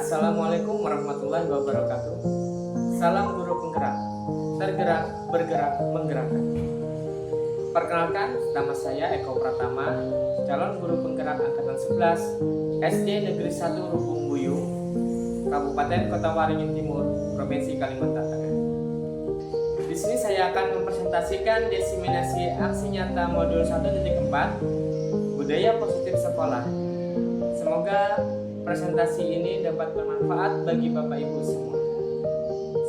Assalamualaikum warahmatullahi wabarakatuh. Salam guru penggerak, tergerak, bergerak, menggerakkan. Perkenalkan, nama saya Eko Pratama, calon guru penggerak angkatan 11 SD Negeri 1 Rubung Buyung, Kabupaten Kota Waringin Timur, Provinsi Kalimantan Tengah. Di sini saya akan mempresentasikan diseminasi aksi nyata modul 1.4 Budaya Positif Sekolah. Semoga presentasi ini dapat bermanfaat bagi Bapak Ibu semua.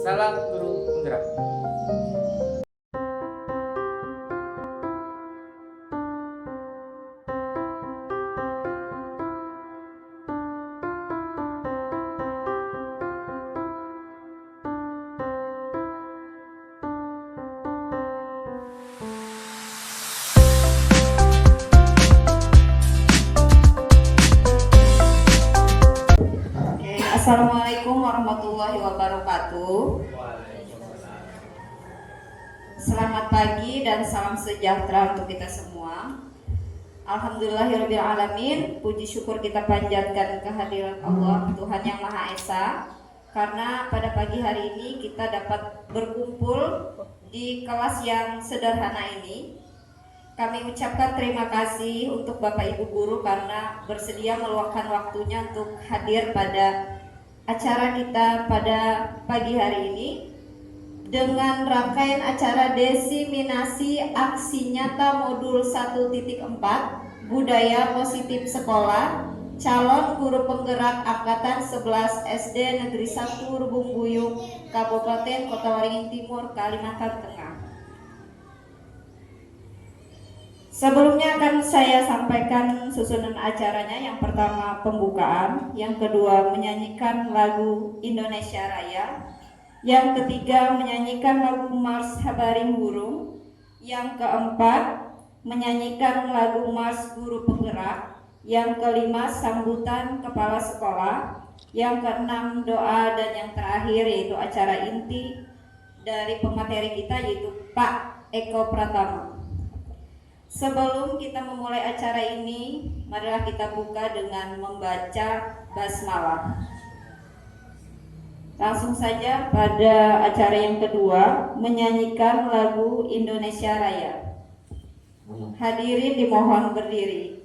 Salam guru penggerak. Assalamualaikum warahmatullahi wabarakatuh. Selamat pagi dan salam sejahtera untuk kita semua. Alhamdulillahirabbil alamin. Puji syukur kita panjatkan kehadiran Allah Tuhan Yang Maha Esa, karena pada pagi hari ini kita dapat berkumpul di kelas yang sederhana ini. Kami ucapkan terima kasih untuk Bapak Ibu guru karena bersedia meluangkan waktunya untuk hadir pada acara kita pada pagi hari ini dengan rangkaian acara diseminasi aksi nyata modul 1.4 Budaya Positif Sekolah calon guru penggerak angkatan 11 SD Negeri 1 Rubung Buyung, Kabupaten Kota Waringin Timur, Kalimantan Tengah. Sebelumnya akan saya sampaikan susunan acaranya. Yang pertama pembukaan, yang kedua menyanyikan lagu Indonesia Raya, yang ketiga menyanyikan lagu Mars Habaring Burung, yang keempat menyanyikan lagu Mars Guru Penggerak, yang kelima sambutan kepala sekolah, yang keenam doa, dan yang terakhir yaitu acara inti dari pemateri kita yaitu Pak Eko Pratama. Sebelum kita memulai acara ini, marilah kita buka dengan membaca basmalah. Langsung saja pada acara yang kedua, menyanyikan lagu Indonesia Raya. Hadirin dimohon berdiri.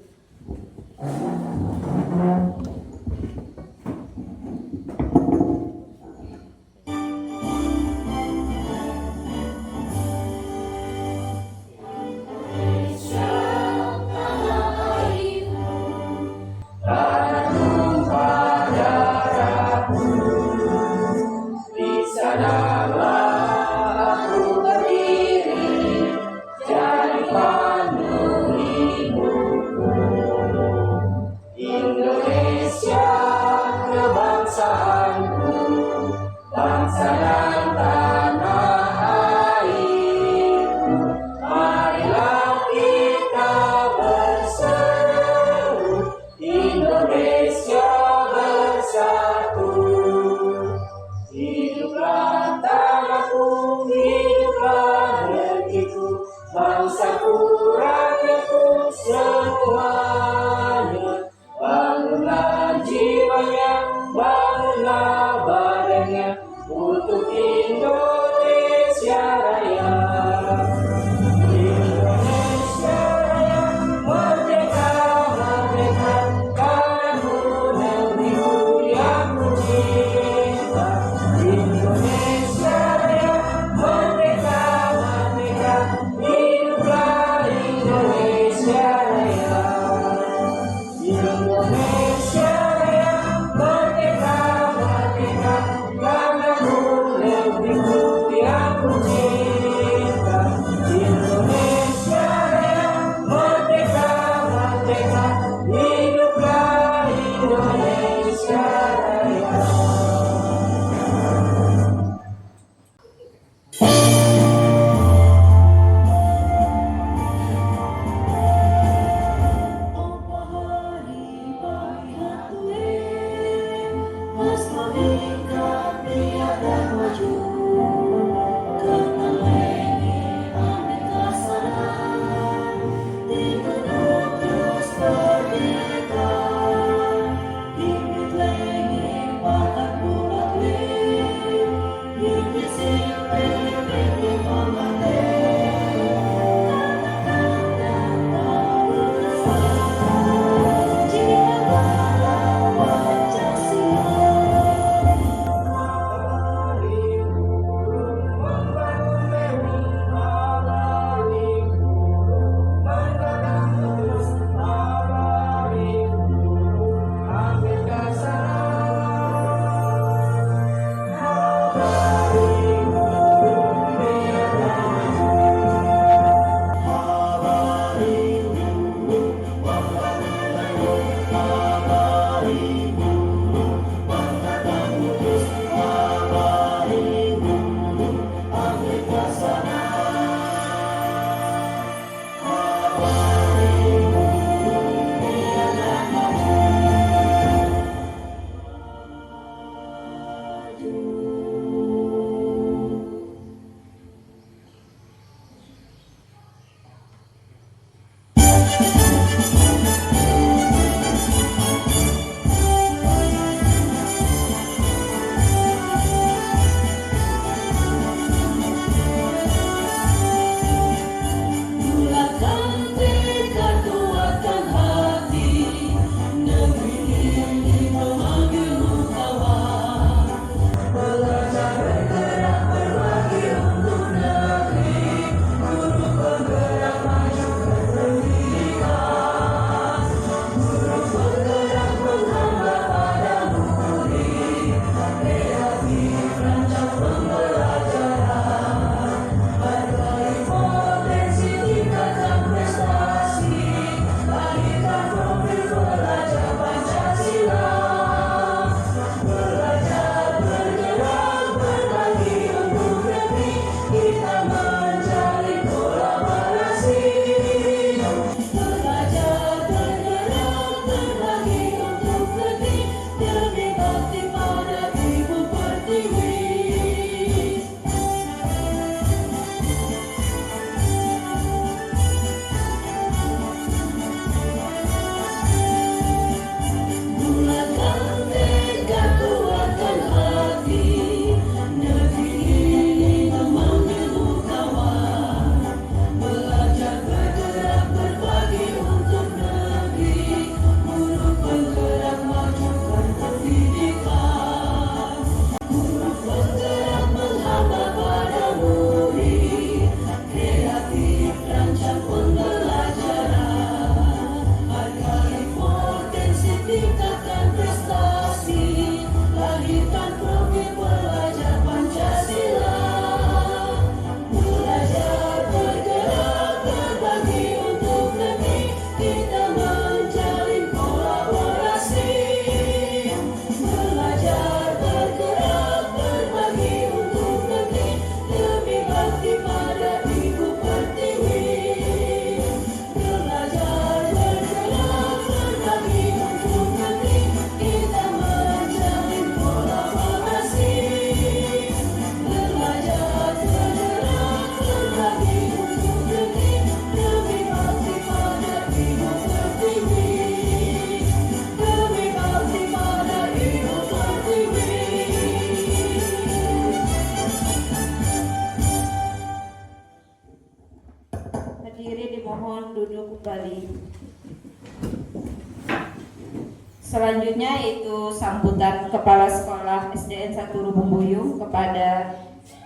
Selanjutnya itu sambutan Kepala Sekolah SDN 1 Rubung Buyung kepada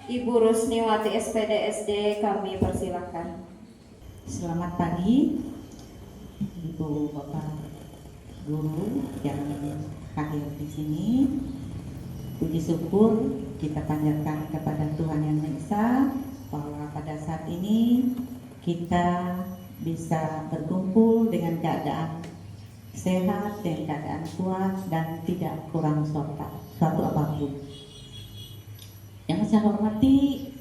Ibu Rusniwati SPD SD, kami persilakan. Selamat pagi Ibu Bapak Guru yang hadir di sini. Puji syukur kita panjatkan kepada Tuhan Yang Maha Esa bahwa pada saat ini kita bisa berkumpul dengan keadaan sehat, dan keadaan kuat dan tidak kurang suatu apapun. Yang saya hormati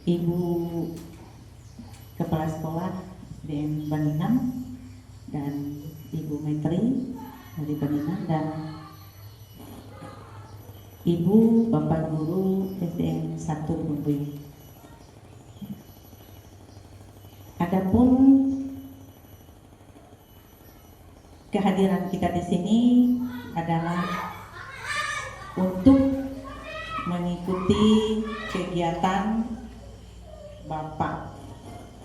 Ibu Kepala Sekolah SDN Baningan dan Ibu Metri dari Baningan dan Ibu Bapak Guru SDN 1 Bumbuy. Adapun kehadiran kita di sini adalah untuk mengikuti kegiatan Bapak,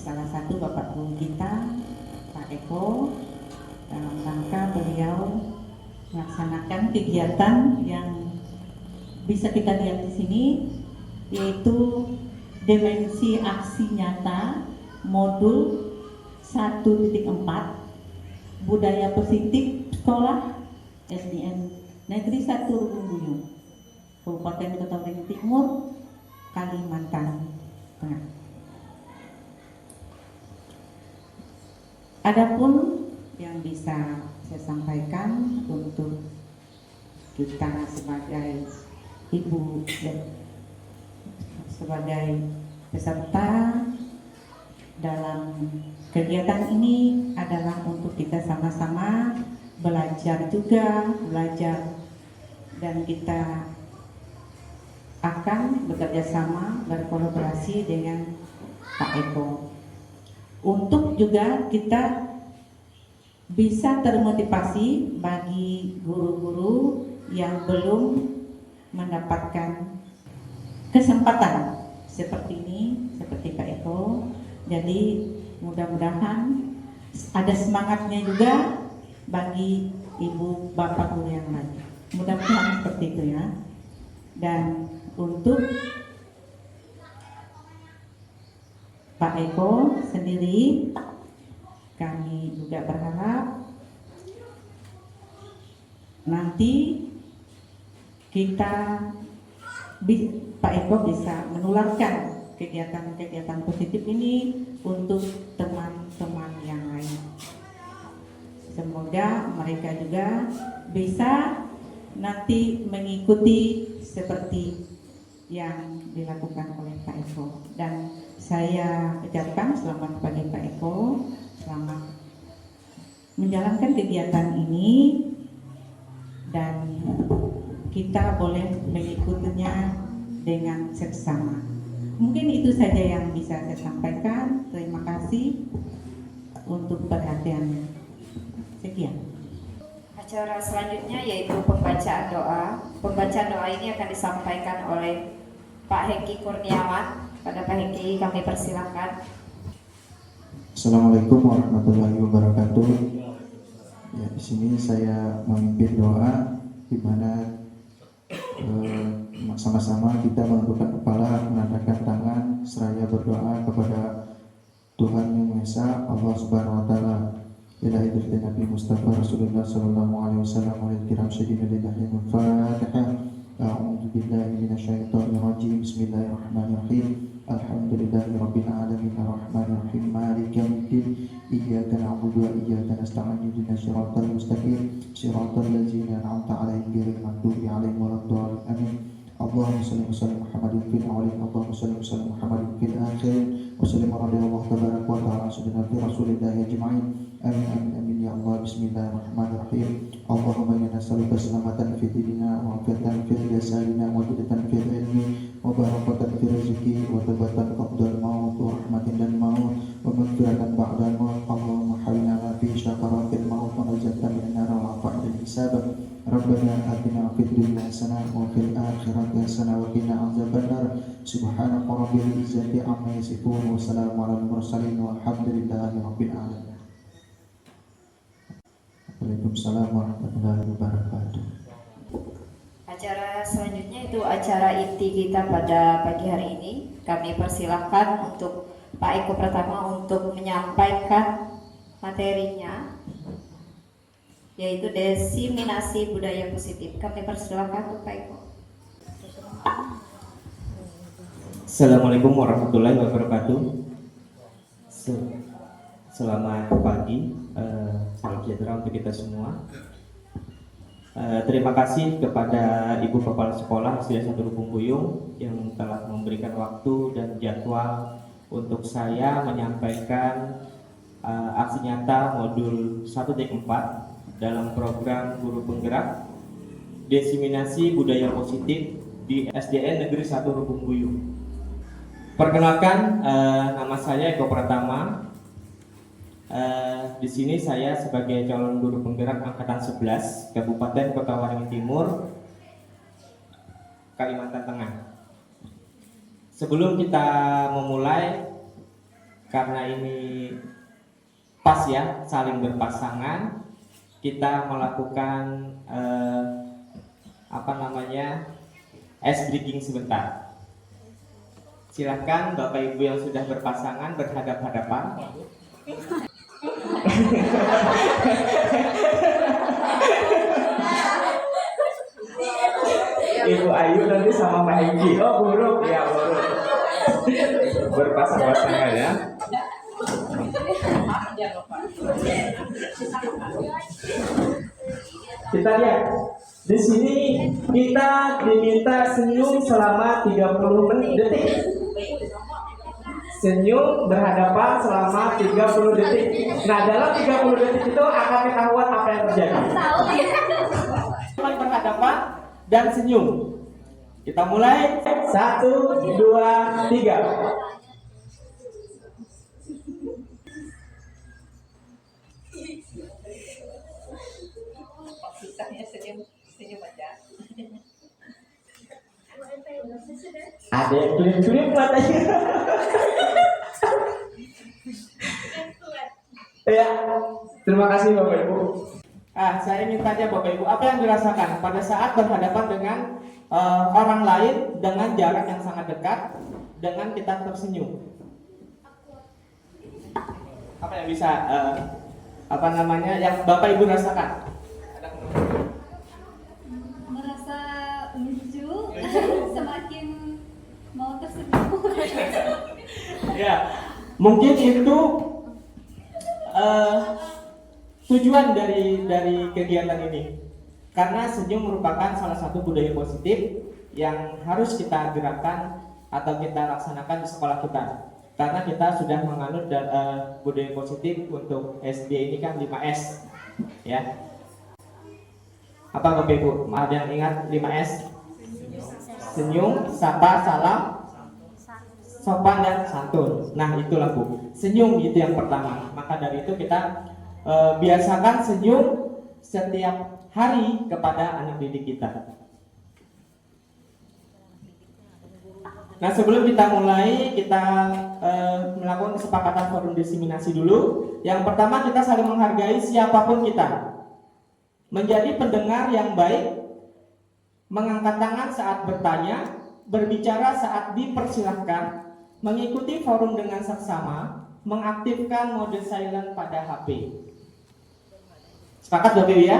salah satu Bapak Guru kita, Pak Eko, dalam rangka beliau melaksanakan kegiatan yang bisa kita lihat di sini, yaitu dimensi aksi nyata modul 1.4 budaya positif sekolah SDN Negeri 1 Rubung Buyung, Kabupaten Kota Waringin Timur, Kalimantan Tengah. Adapun yang bisa saya sampaikan untuk kita sebagai ibu dan sebagai peserta dalam kegiatan ini adalah untuk kita sama-sama belajar dan kita akan bekerja sama berkolaborasi dengan Pak Eko untuk juga kita bisa termotivasi bagi guru-guru yang belum mendapatkan kesempatan seperti ini, seperti Pak Eko. Jadi mudah-mudahan ada semangatnya juga bagi ibu bapak guru yang lain. Mudah-mudahan seperti itu ya. Dan untuk Pak Eko sendiri, kami juga berharap nanti Pak Eko bisa menularkan kegiatan-kegiatan positif ini untuk teman-teman yang lain. Semoga mereka juga bisa nanti mengikuti seperti yang dilakukan oleh Pak Eko. Dan saya ucapkan selamat bagi Pak Eko, selamat menjalankan kegiatan ini, dan kita boleh mengikutinya dengan seksama. Mungkin itu saja yang bisa saya sampaikan. Terima kasih untuk perhatiannya. Sekian. Acara selanjutnya yaitu pembacaan doa. Pembacaan doa ini akan disampaikan oleh Pak Hengki Kurniawan. Pada Pak Hengki kami persilakan. Assalamualaikum warahmatullahi wabarakatuh. Ya, di sini saya memimpin doa di mana sama-sama kita menundukkan kepala, menandakkan tangan, seraya berdoa kepada Tuhan Yang Maha Esa, Allah Subhanahu Wa Taala. Ila hidratin Nabi Mustafa Rasulullah Sallallahu Alaihi Wasallam wa kiram syedina lillahi al-Fatihah. A'udzu billahi minasyaitonir rajim. Bismillahirrahmanirrahim. Alhamdulillahi rabbil alamin arrahmanir rahim maliki yaumiddin. Iyyaka na'budu wa iyyaka nasta'in ihdinas siratal mustaqim siratal ladzina an'amta 'alaihim ghairil maghdubi 'alaihim waladdallin. Amin. Allahumma shalli wa sallim Muhammadin fil awwalin, Allahumma shalli wa sallim Muhammadin fil akhirin, wa sallim radhiyallahu tabaraka wa ta'ala sayyidina fi rasulillahi ajma'in. Amin amin amin ya Allah. Bismillahirrahmanirrahim. Allahumma inna nas'aluka salamatan fi dinina wa afiatan fi jasadina wa hidayatan fi ilmi wa barakatan fi rizqi wa tawbatan qabla al-maut wa rahmatan dan maut wa maghfiratan ba'da al-maut. Allahumma hawwina fi syakaratil maut wa najatan min nar wa fa'il hisab. Rabbana atina fid dunya hasanah wa fil akhirati hasanah wa qina adzabannar. Subhana rabbil izzati amma yasifun wa salamun alal mursalin walhamdulillahi rabbil alamin. Waalaikumsalam warahmatullahi wabarakatuh. Acara selanjutnya itu acara inti kita pada pagi hari ini. Kami persilahkan untuk Pak Eko Pratama untuk menyampaikan materinya, yaitu diseminasi budaya positif. Kami persilahkan untuk Pak Eko. Assalamualaikum warahmatullahi wabarakatuh. Selamat pagi, salam sejahtera untuk kita semua. Terima kasih kepada Ibu Kepala Sekolah SD 1 Rubung Buyung yang telah memberikan waktu dan jadwal untuk saya menyampaikan aksi nyata modul 1.4 dalam program Guru Penggerak Diseminasi Budaya Positif di SDN Negeri 1 Rubung Buyung. Perkenalkan, nama saya Eko Pratama. Di sini saya sebagai calon guru penggerak angkatan 11 Kabupaten Kota Waringin Timur, Kalimantan Tengah. Sebelum kita memulai, karena ini pas ya, saling berpasangan, kita melakukan ice breaking sebentar. Silakan Bapak Ibu yang sudah berpasangan berhadap-hadapan. Ibu Ayu nanti sama Mbak Hengki. Oh buruk ya, buruk. Berpasang-pasangan ya. Kita lihat. Di sini kita diminta senyum selama 30 detik. Senyum berhadapan selama 30 detik. Nah, dalam 30 detik itu akan ketahuan apa yang terjadi. Berhadapan dan senyum. Kita mulai. 1, 2, 3. Ada yang kulip-kulip matanya. Ya, terima kasih Bapak Ibu. Saya ingin tanya Bapak Ibu, apa yang dirasakan pada saat berhadapan dengan orang lain dengan jarak yang sangat dekat, dengan kita tersenyum? Apa yang bisa yang Bapak Ibu rasakan? Merasa lucu, semakin mau tersenyum. Ya, mungkin itu tujuan dari kegiatan ini, karena senyum merupakan salah satu budaya positif yang harus kita gerakkan atau kita laksanakan di sekolah kita, karena kita sudah menganut budaya positif untuk SD ini kan 5S ya. Apa Bapak Ibu? Ada yang ingat 5S? Senyum, sapa, salam, sopan dan santun. Nah, itulah Bu. Senyum itu yang pertama. Maka dari itu kita biasakan senyum setiap hari kepada anak didik kita. Nah, sebelum kita mulai, kita melakukan kesepakatan forum diseminasi dulu. Yang pertama, kita saling menghargai siapapun kita. Menjadi pendengar yang baik, mengangkat tangan saat bertanya, berbicara saat dipersilahkan, mengikuti forum dengan saksama, mengaktifkan mode silent pada HP. Sepakat Bapak Ibu ya?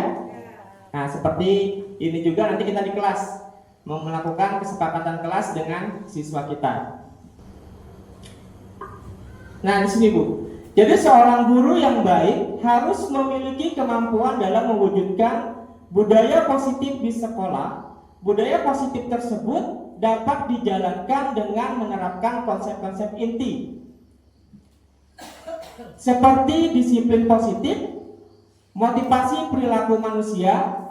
Nah, seperti ini juga nanti kita di kelas melakukan kesepakatan kelas dengan siswa kita. Nah, di sini Bu. Jadi seorang guru yang baik harus memiliki kemampuan dalam mewujudkan budaya positif di sekolah. Budaya positif tersebut dapat dijalankan dengan menerapkan konsep-konsep inti seperti disiplin positif, motivasi perilaku manusia,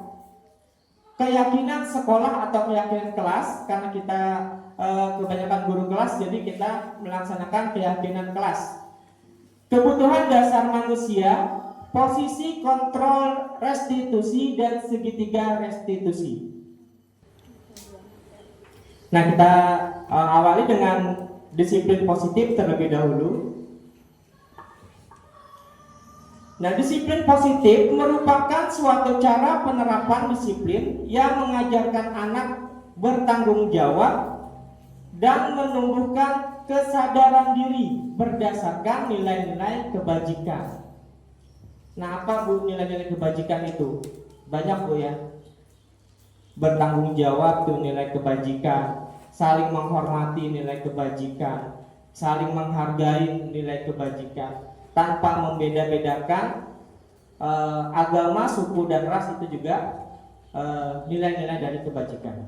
keyakinan sekolah atau keyakinan kelas, karena kita kebanyakan guru kelas, jadi kita melaksanakan keyakinan kelas. Kebutuhan dasar manusia, posisi kontrol restitusi dan segitiga restitusi. Nah, kita awali dengan disiplin positif terlebih dahulu. Nah, disiplin positif merupakan suatu cara penerapan disiplin yang mengajarkan anak bertanggung jawab dan menumbuhkan kesadaran diri berdasarkan nilai-nilai kebajikan. Nah, apa Bu nilai-nilai kebajikan itu? Banyak Bu ya. Bertanggung jawab tuh nilai kebajikan, saling menghormati nilai kebajikan, saling menghargai nilai kebajikan, tanpa membeda-bedakan agama, suku dan ras, itu juga nilai-nilai dari kebajikan.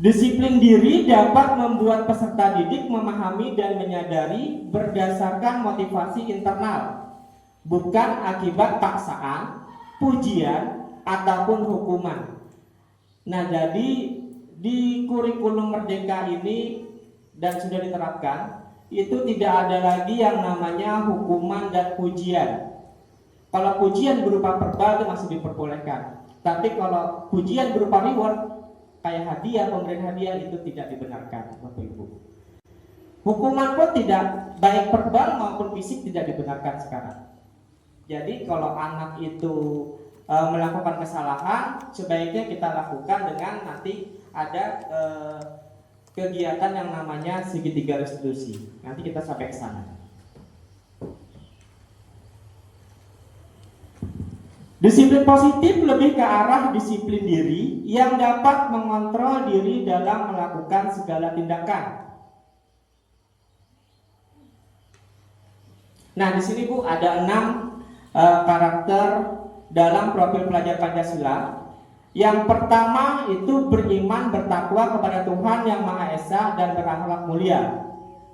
Disiplin diri dapat membuat peserta didik memahami dan menyadari berdasarkan motivasi internal, bukan akibat paksaan, pujian, ataupun hukuman. Nah, jadi di kurikulum Merdeka ini dan sudah diterapkan, itu tidak ada lagi yang namanya hukuman dan pujian. Kalau pujian berupa verbal itu masih diperbolehkan, tapi kalau pujian berupa reward kayak hadiah, pemberian hadiah, itu tidak dibenarkan Bapak Ibu. Hukuman pun tidak, baik verbal maupun fisik, tidak dibenarkan sekarang. Jadi kalau anak itu melakukan kesalahan, sebaiknya kita lakukan dengan nanti ada kegiatan yang namanya segitiga restitusi. Nanti kita sampai ke sana. Disiplin positif lebih ke arah disiplin diri yang dapat mengontrol diri dalam melakukan segala tindakan. Nah, di sini Bu ada 6 karakter dalam profil pelajar Pancasila. Yang pertama itu beriman bertakwa kepada Tuhan Yang Maha Esa dan berakhlak mulia.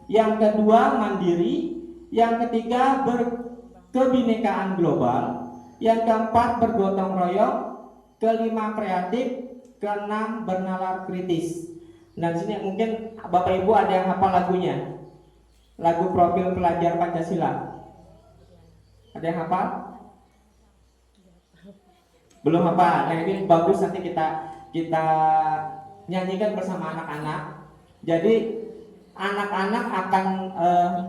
Yang kedua mandiri. Yang ketiga berkebinekaan global. Yang keempat bergotong royong. Kelima kreatif. Keenam bernalar kritis. Nah di sini mungkin Bapak Ibu ada yang hafal lagunya, lagu profil pelajar Pancasila. Ada yang hafal? Belum hafal. Nah ini bagus, nanti kita nyanyikan bersama anak-anak. Jadi anak-anak akan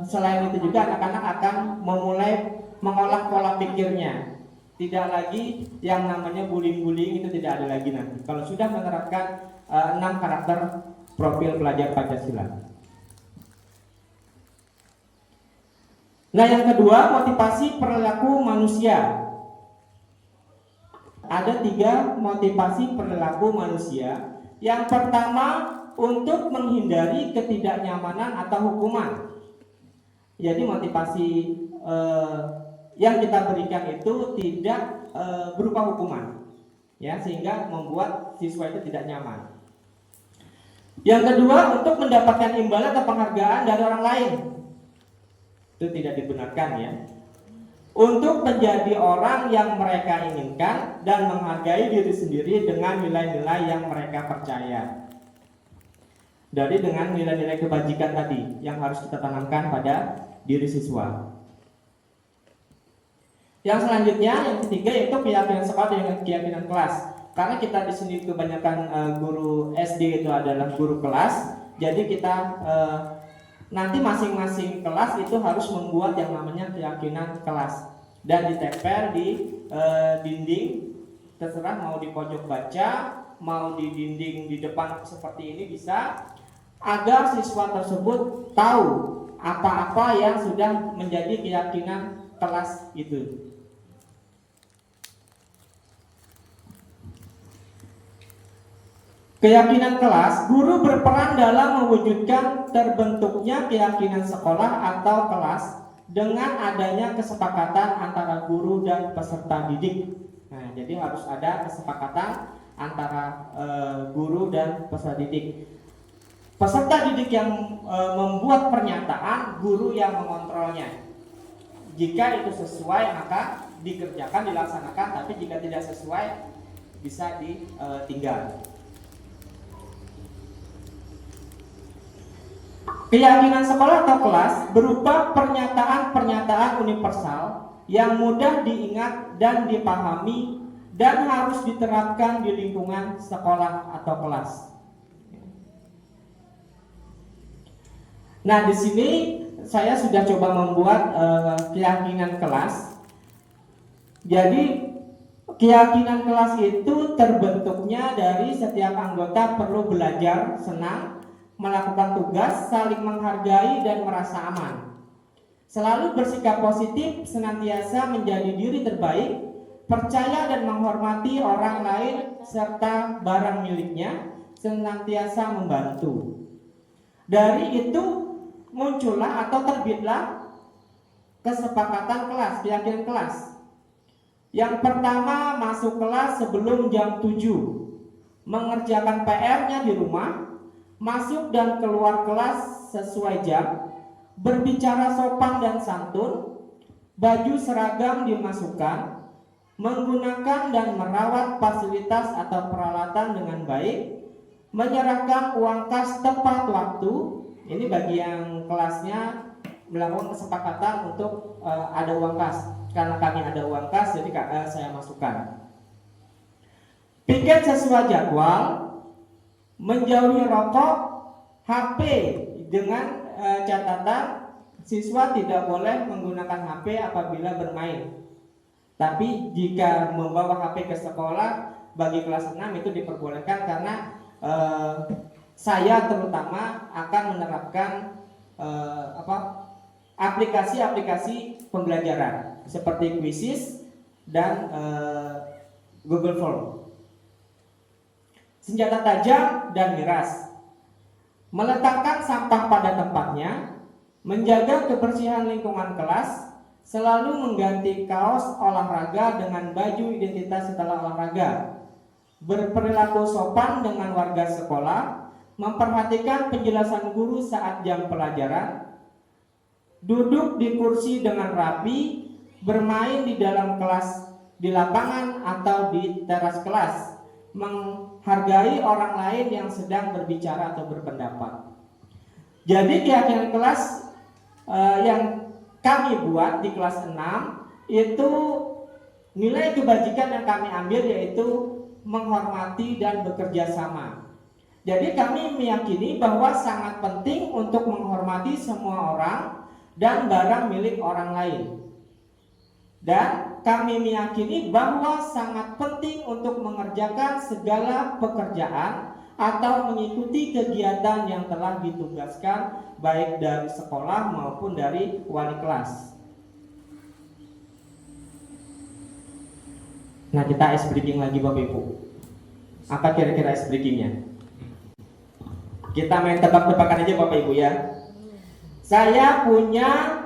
selain itu juga anak-anak akan memulai mengolah pola pikirnya. Tidak lagi yang namanya bullying-bullying, itu tidak ada lagi nanti. Kalau sudah menerapkan 6 karakter profil pelajar Pancasila. Nah yang kedua, motivasi perilaku manusia. Ada 3 motivasi perilaku manusia. Yang pertama, untuk menghindari ketidaknyamanan atau hukuman. Jadi motivasi yang kita berikan itu tidak berupa hukuman, ya, sehingga membuat siswa itu tidak nyaman. Yang kedua, untuk mendapatkan imbalan atau penghargaan dari orang lain, itu tidak dibenarkan, ya. Untuk menjadi orang yang mereka inginkan dan menghargai diri sendiri dengan nilai-nilai yang mereka percaya. Dari dengan nilai-nilai kebajikan tadi yang harus kita tanamkan pada diri siswa. Yang selanjutnya, yang ketiga, yaitu keyakinan sekolah dan keyakinan kelas. Karena kita di sini kebanyakan guru SD itu adalah guru kelas, jadi kita nanti masing-masing kelas itu harus membuat yang namanya keyakinan kelas dan ditempel di dinding, terserah mau di pojok baca, mau di dinding di depan seperti ini bisa, agar siswa tersebut tahu apa-apa yang sudah menjadi keyakinan kelas itu. Keyakinan kelas, guru berperan dalam mewujudkan terbentuknya keyakinan sekolah atau kelas dengan adanya kesepakatan antara guru dan peserta didik. Nah, jadi harus ada kesepakatan antara guru dan peserta didik. Peserta didik yang membuat pernyataan, guru yang mengontrolnya. Jika itu sesuai maka dikerjakan, dilaksanakan, tapi jika tidak sesuai bisa ditinggal. Keyakinan sekolah atau kelas berupa pernyataan-pernyataan universal yang mudah diingat dan dipahami dan harus diterapkan di lingkungan sekolah atau kelas. Nah, di sini saya sudah coba membuat keyakinan kelas. Jadi keyakinan kelas itu terbentuknya dari setiap anggota perlu belajar, senang, melakukan tugas, saling menghargai dan merasa aman. Selalu bersikap positif, senantiasa menjadi diri terbaik, percaya dan menghormati orang lain serta barang miliknya, senantiasa membantu. Dari itu muncullah atau terbitlah kesepakatan kelas, keyakinan kelas. Yang pertama, masuk kelas sebelum jam 7, mengerjakan PR-nya di rumah, masuk dan keluar kelas sesuai jam, berbicara sopan dan santun, baju seragam dimasukkan, menggunakan dan merawat fasilitas atau peralatan dengan baik, menyerahkan uang kas tepat waktu. Ini bagi yang kelasnya melakukan kesepakatan untuk ada uang kas. Karena kami ada uang kas, jadi saya masukkan. Piket sesuai jadwal, menjauhi rokok, HP dengan catatan siswa tidak boleh menggunakan HP apabila bermain. Tapi jika membawa HP ke sekolah bagi kelas 6 itu diperbolehkan karena saya terutama akan menerapkan aplikasi-aplikasi pembelajaran seperti Quizzes dan Google Form. Senjata tajam dan miras, meletakkan sampah pada tempatnya, menjaga kebersihan lingkungan kelas, selalu mengganti kaos olahraga dengan baju identitas setelah olahraga, berperilaku sopan dengan warga sekolah, memperhatikan penjelasan guru saat jam pelajaran, duduk di kursi dengan rapi, bermain di dalam kelas, di lapangan atau di teras kelas, menghargai orang lain yang sedang berbicara atau berpendapat. Jadi keyakinan kelas yang kami buat di kelas 6 itu nilai kebajikan yang kami ambil yaitu menghormati dan bekerja sama. Jadi kami meyakini bahwa sangat penting untuk menghormati semua orang dan barang milik orang lain. Dan kami meyakini bahwa sangat penting untuk mengerjakan segala pekerjaan atau mengikuti kegiatan yang telah ditugaskan baik dari sekolah maupun dari wali kelas. Nah, kita ice breaking lagi Bapak Ibu. Apa kira-kira ice breakingnya? Kita main tebak-tebakan aja Bapak Ibu ya. Saya punya,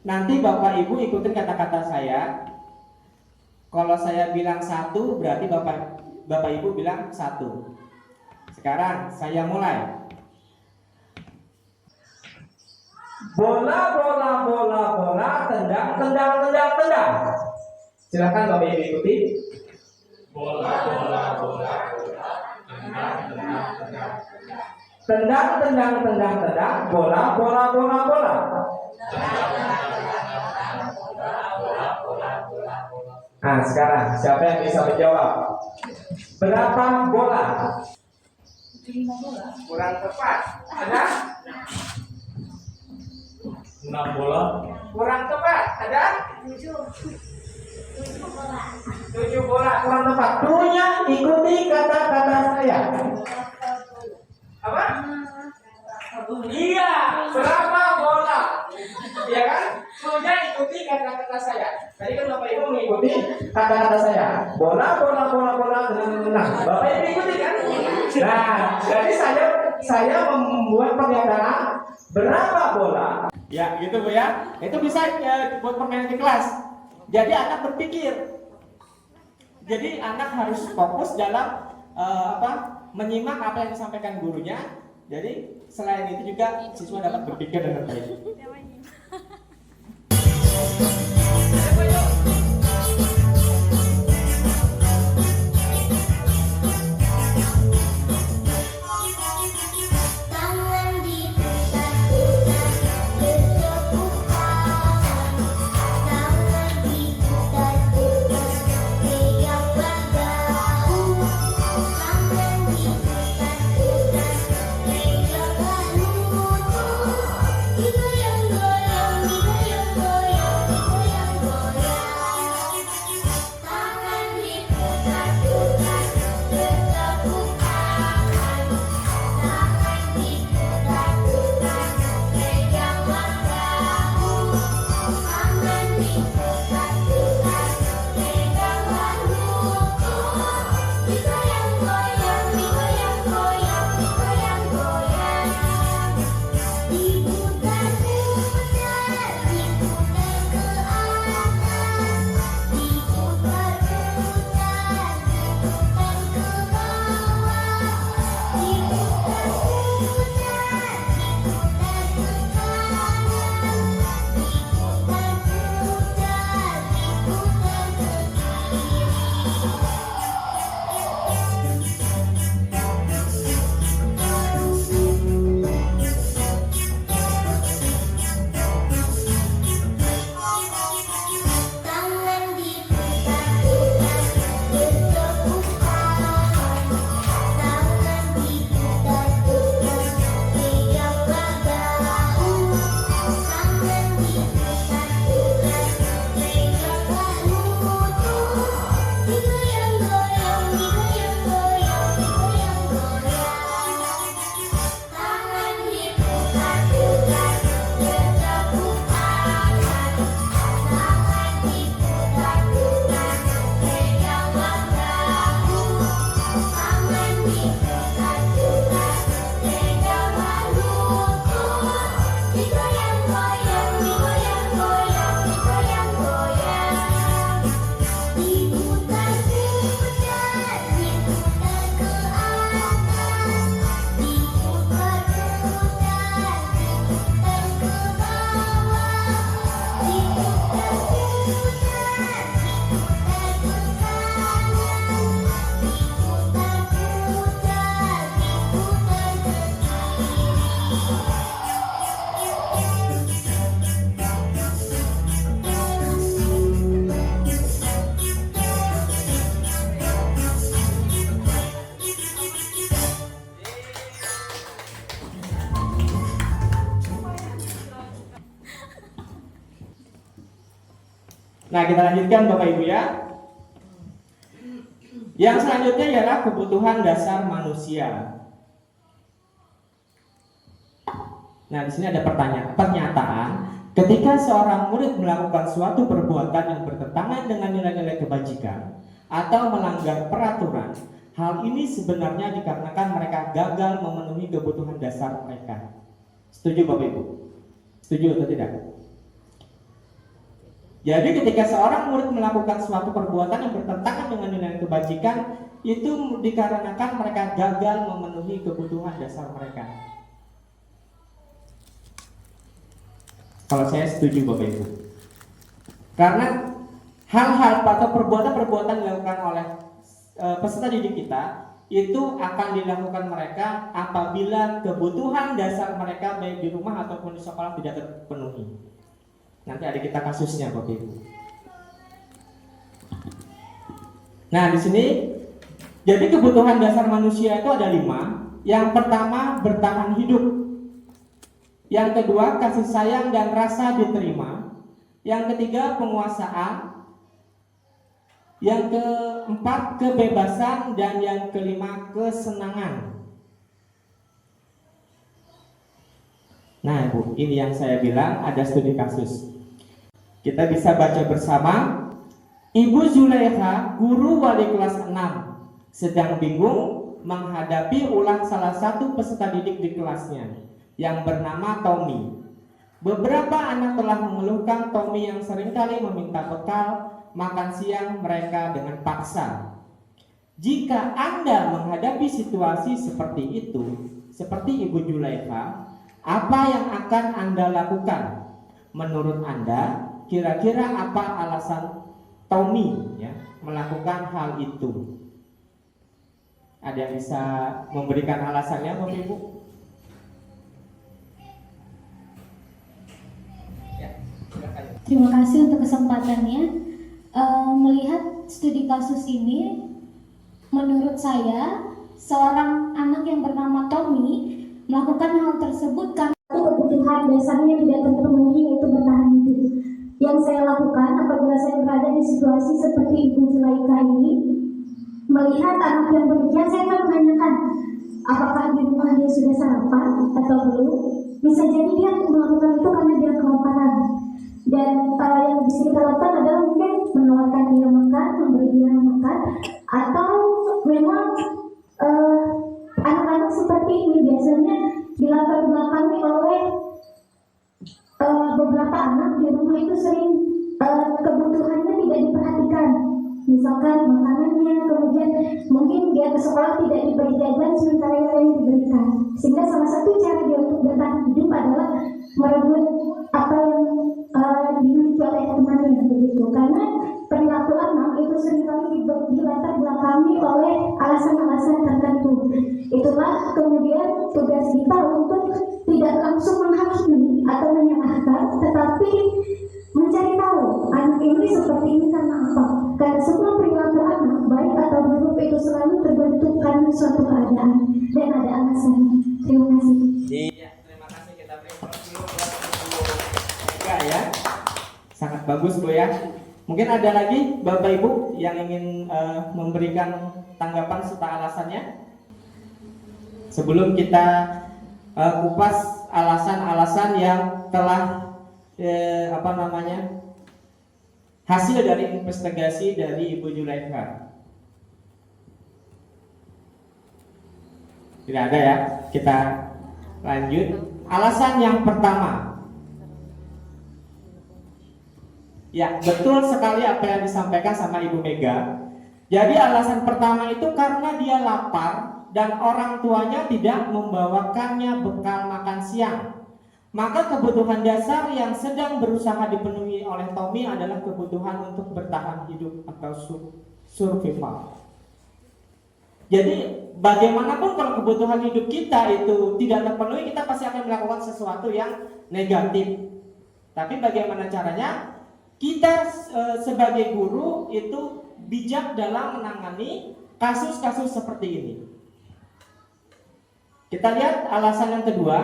nanti Bapak Ibu ikutin kata-kata saya. Kalau saya bilang 1, berarti Bapak Ibu bilang 1. Sekarang saya mulai. Bola, bola, bola, bola, tendang, tendang, tendang, tendang. Silakan Bapak Ibu ikuti. Bola, bola, bola, bola, tendang, tendang, tendang. Tendang, tendang, tendang, tendang, bola, bola, bola, bola. Nah, sekarang siapa yang bisa menjawab? Berapa bola? 5 bola. Kurang tepat. Ada? 6 bola. Kurang tepat. Ada? 7 bola. 7 bola. Kurang tepat. Dulunya ikuti kata-kata saya. Apa? Iya. Berapa bola? Iya kan? Dulunya ikuti kata-kata saya. Tadi kan Bapak Ibu mengikuti kata-kata saya. Bola, bola, bola, bola. Nah, Bapak Ibu ikuti kan? Nah, jadi saya membuat pernyataan berapa bola. Ya, gitu Bu ya. Itu bisa buat permainan di kelas. Jadi anak berpikir. Jadi anak harus fokus dalam menyimak apa yang disampaikan gurunya. Jadi selain itu juga siswa dapat berpikir dengan baik. Itu ya Nah, kita lanjutkan Bapak Ibu ya. Yang selanjutnya ialah kebutuhan dasar manusia. Nah, di sini ada pernyataan, ketika seorang murid melakukan suatu perbuatan yang bertentangan dengan nilai-nilai kebajikan atau melanggar peraturan, hal ini sebenarnya dikarenakan mereka gagal memenuhi kebutuhan dasar mereka. Setuju Bapak Ibu? Setuju atau tidak? Jadi ketika seorang murid melakukan suatu perbuatan yang bertentangan dengan nilai kebajikan, itu dikarenakan mereka gagal memenuhi kebutuhan dasar mereka. Kalau saya setuju Bapak Ibu. Karena hal-hal atau perbuatan-perbuatan dilakukan oleh peserta didik kita itu akan dilakukan mereka apabila kebutuhan dasar mereka baik di rumah ataupun di sekolah tidak terpenuhi. Nanti ada kita kasusnya Bapak Ibu. Nah, di sini jadi kebutuhan dasar manusia itu ada 5. Yang pertama, bertahan hidup. Yang kedua, kasih sayang dan rasa diterima. Yang ketiga, penguasaan. Yang keempat, kebebasan. Dan yang kelima, kesenangan. Nah Bu, ini yang saya bilang ada studi kasus. Kita bisa baca bersama. Ibu Zulaikha, guru wali kelas 6, sedang bingung menghadapi ulah salah satu peserta didik di kelasnya yang bernama Tommy. Beberapa anak telah mengeluhkan Tommy yang seringkali meminta bekal makan siang mereka dengan paksa. Jika Anda menghadapi situasi seperti itu, seperti Ibu Zulaikha, apa yang akan Anda lakukan? Menurut Anda, kira-kira apa alasan Tommy ya, melakukan hal itu? Ada yang bisa memberikan alasannya Bapak Ibu? Terima kasih untuk kesempatannya. Melihat studi kasus ini, menurut saya seorang anak yang bernama Tommy melakukan hal tersebut karena kebutuhan dasarnya tidak terpenuhi, yaitu bertahan hidup. Yang saya lakukan apabila saya berada di situasi seperti Ibu Zulaikha ini, melihat anak yang bekerja, saya akan menanyakan apakah di rumah dia sudah sarapan atau belum. Bisa jadi dia melakukan itu karena dia kelaparan. Dan yang bisa kita lakukan adalah mungkin menawarkan dia makan, memberi dia makan, atau memang anak-anak seperti ini biasanya dilatar belakangi oleh beberapa anak di rumah itu sering kebutuhannya tidak diperhatikan. Misalkan makanannya, kemudian mungkin dia ke sekolah tidak diberi jajan sementara yang lain diberikan. Sehingga salah satu cara dia untuk bertahan hidup adalah merebut apa yang dimiliki oleh temannya begitu. Karena perilaku anak itu seringkali dilatar belakangi oleh alasan-alasan tertentu. Itulah kemudian tugas kita untuk tidak langsung menghakimi atau menyalahkan, tetapi mencari tahu anak ini seperti ini karena apa. Karena semua perilaku anak baik atau buruk itu selalu terbentuk karena suatu keadaan dan ada alasannya. Terima kasih. Iya, terima kasih. Kita beri aplaus dulu buat Bu Eka ya. Sangat bagus Bu ya. Mungkin ada lagi Bapak Ibu yang ingin memberikan tanggapan serta alasannya sebelum kita kupas alasan-alasan yang telah hasil dari investigasi dari Ibu Zulaikha. Tidak ada ya. Kita lanjut. Alasan yang pertama. Ya, betul sekali apa yang disampaikan sama Ibu Mega. Jadi alasan pertama itu karena dia lapar dan orang tuanya tidak membawakannya bekal makan siang. Maka kebutuhan dasar yang sedang berusaha dipenuhi oleh Tommy adalah kebutuhan untuk bertahan hidup atau survival. Jadi bagaimanapun kalau kebutuhan hidup kita itu tidak terpenuhi, kita pasti akan melakukan sesuatu yang negatif. Tapi bagaimana caranya? Kita sebagai guru itu bijak dalam menangani kasus-kasus seperti ini. Kita lihat alasan yang kedua.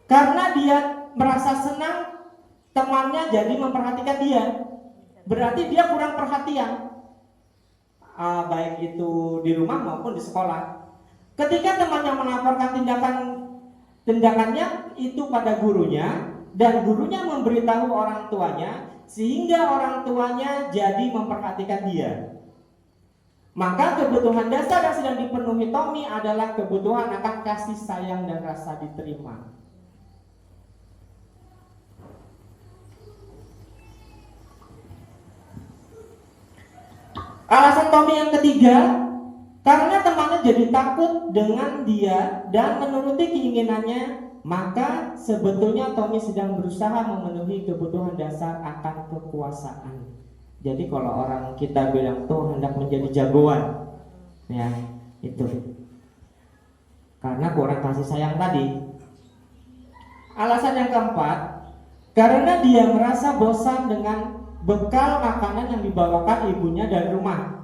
Karena dia merasa senang temannya jadi memperhatikan dia. Berarti dia kurang perhatian, baik itu di rumah maupun di sekolah. Ketika temannya melaporkan tindakannya itu pada gurunya, dan gurunya memberitahu orang tuanya, sehingga orang tuanya jadi memperhatikan dia, maka kebutuhan dasar yang sedang dipenuhi Tommy adalah kebutuhan akan kasih sayang dan rasa diterima. Alasan Tommy yang ketiga, karena temannya jadi takut dengan dia dan menuruti keinginannya, maka sebetulnya Tommy sedang berusaha memenuhi kebutuhan dasar akan kekuasaan. Jadi kalau orang kita bilang tuh hendak menjadi jagoan, ya itu karena kurang kasih sayang tadi. Alasan yang keempat, karena dia merasa bosan dengan bekal makanan yang dibawakan ibunya dari rumah,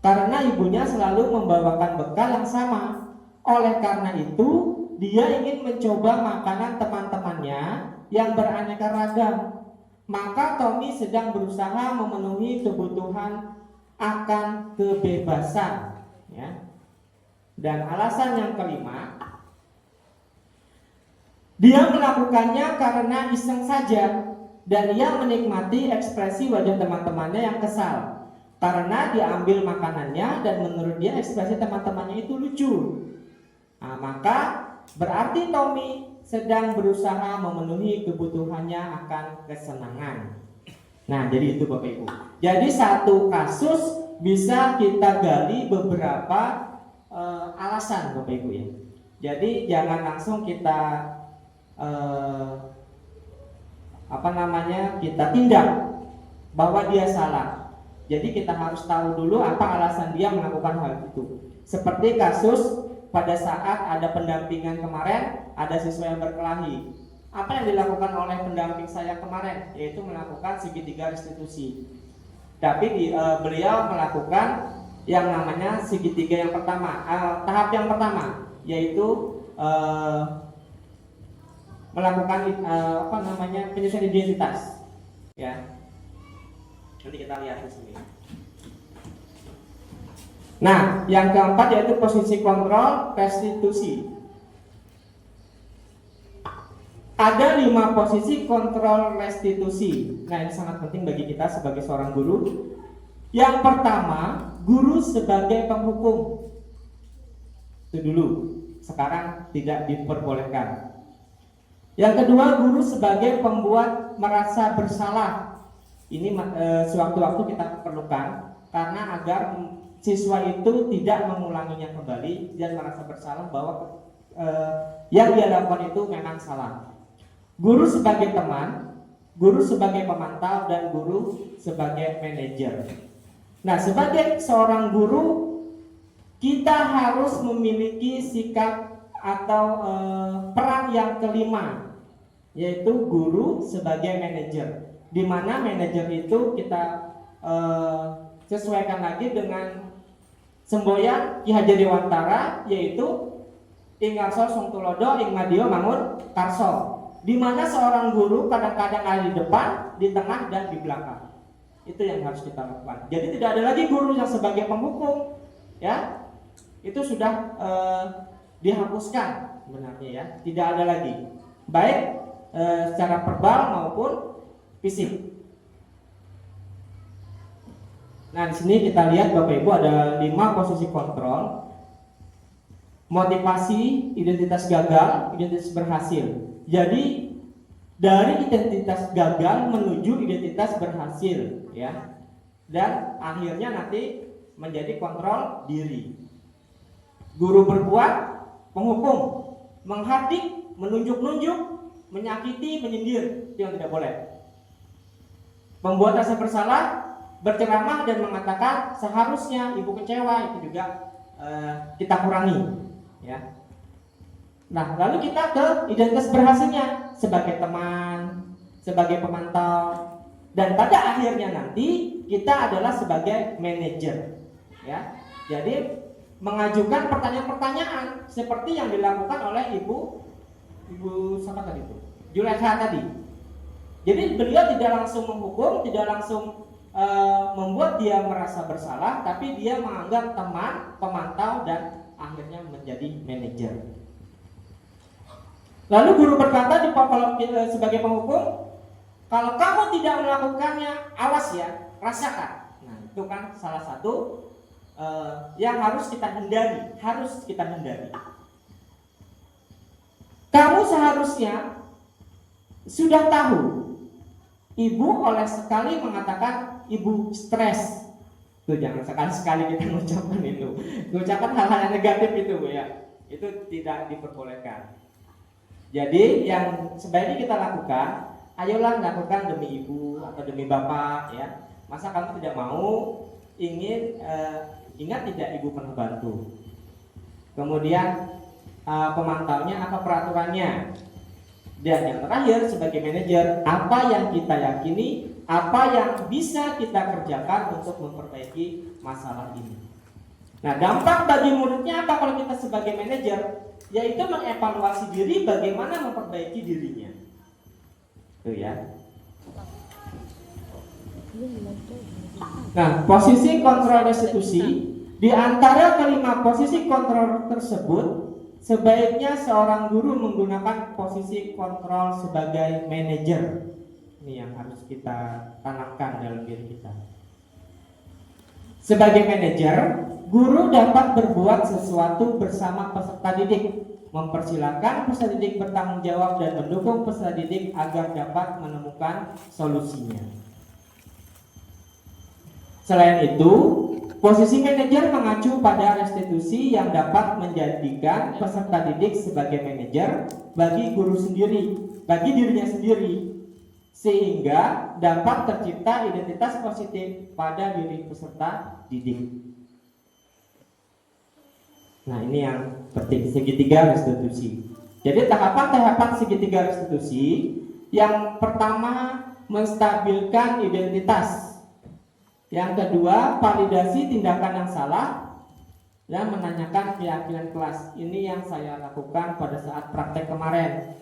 karena ibunya selalu membawakan bekal yang sama. Oleh karena itu, dia ingin mencoba makanan teman-temannya yang beraneka ragam. Maka Tommy sedang berusaha memenuhi kebutuhan akan kebebasan, ya. Dan alasan yang kelima, dia melakukannya karena iseng saja, dan ia menikmati ekspresi wajah teman-temannya yang kesal karena diambil makanannya, dan menurut dia ekspresi teman-temannya itu lucu. Nah, maka berarti Tommy sedang berusaha memenuhi kebutuhannya akan kesenangan. Nah, jadi itu Bapak Ibu. Jadi satu kasus bisa kita gali beberapa alasan Bapak Ibu ya. Jadi jangan langsung kita kita tindak bahwa dia salah. Jadi kita harus tahu dulu apa alasan dia melakukan hal itu. Seperti kasus pada saat ada pendampingan kemarin, ada siswa yang berkelahi. Apa yang dilakukan oleh pendamping saya kemarin? Yaitu melakukan segitiga restitusi. Tapi beliau melakukan yang namanya segitiga yang pertama, tahap yang pertama, yaitu melakukan penyesuaian identitas, ya. Nanti kita lihat di sini. Nah, yang keempat yaitu posisi kontrol restitusi. Ada 5 posisi kontrol restitusi. Nah, ini sangat penting bagi kita sebagai seorang guru. Yang pertama, guru sebagai penghukum. Itu dulu. Sekarang tidak diperbolehkan. Yang kedua, guru sebagai pembuat merasa bersalah. Ini sewaktu-waktu kita perlukan karena agar siswa itu tidak mengulanginya kembali dan merasa bersalah bahwa yang dia lakukan itu memang salah. Guru sebagai teman, guru sebagai pemantau, dan guru sebagai manajer. Nah, sebagai seorang guru, kita harus memiliki sikap atau peran yang kelima, yaitu guru sebagai manajer, di mana manajer itu kita sesuaikan lagi dengan semboyan Ki Hajar Dewantara, yaitu ing ngarso sung tulodo ing madya mangun karso, di mana seorang guru kadang-kadang ada di depan, di tengah, dan di belakang. Itu yang harus kita lakukan. Jadi tidak ada lagi guru yang sebagai penghukum, ya. Itu sudah dihapuskan sebenarnya, ya. Tidak ada lagi, baik secara verbal maupun fisik. Nah, di sini kita lihat Bapak Ibu ada 5 posisi kontrol. Motivasi, identitas gagal, identitas berhasil. Jadi dari identitas gagal menuju identitas berhasil, ya. Dan akhirnya nanti menjadi kontrol diri. Guru berbuat, penghukum, menghardik, menunjuk-nunjuk, menyakiti, menyindir, itu yang tidak boleh. Membuat rasa bersalah, berceramah dan mengatakan seharusnya ibu kecewa, itu juga kita kurangi, ya. Nah, lalu kita ke identitas berhasilnya sebagai teman, sebagai pemantau, dan pada akhirnya nanti kita adalah sebagai manajer, ya. Jadi mengajukan pertanyaan-pertanyaan seperti yang dilakukan oleh ibu siapa tadi itu? Juleha tadi. Jadi beliau tidak langsung menghukum, tidak langsung membuat dia merasa bersalah, tapi dia menganggap teman, pemantau, dan akhirnya menjadi manajer. Lalu guru berkata sebagai penghukum, kalau kamu tidak melakukannya, awas ya, rasakan. Nah, itu kan salah satu yang harus kita hindari, Kamu seharusnya sudah tahu, ibu oleh sekali mengatakan ibu stres. Tuh jangan sekali-sekali kita mengucapkan itu. Mengucapkan hal-hal yang negatif itu, Bu ya. Itu tidak diperbolehkan. Jadi yang sebaiknya kita lakukan, ayolah lakukan demi ibu atau demi bapak ya. Masa kamu tidak mau, ingat tidak ibu pernah bantu. Kemudian pemantaunya apa peraturannya. Dan yang terakhir sebagai manajer, apa yang kita yakini, apa yang bisa kita kerjakan untuk memperbaiki masalah ini. Nah, dampak bagi muridnya apa kalau kita sebagai manajer? Yaitu mengevaluasi diri bagaimana memperbaiki dirinya. Tuh ya. Nah, posisi kontrol restitusi, di antara kelima posisi kontrol tersebut, sebaiknya seorang guru menggunakan posisi kontrol sebagai manajer. Ini yang harus kita tanamkan dalam diri kita. Sebagai manajer, guru dapat berbuat sesuatu bersama peserta didik, mempersilahkan peserta didik bertanggung jawab dan mendukung peserta didik agar dapat menemukan solusinya. Selain itu, posisi manajer mengacu pada restitusi yang dapat menjadikan peserta didik sebagai manajer bagi guru sendiri, bagi dirinya sendiri, sehingga dapat tercipta identitas positif pada diri peserta didik. Nah, ini yang penting, segitiga restitusi. Jadi tahapan-tahapan segitiga restitusi, yang pertama menstabilkan identitas. Yang kedua, validasi tindakan yang salah dan menanyakan keyakinan kelas. Ini yang saya lakukan pada saat praktek kemarin.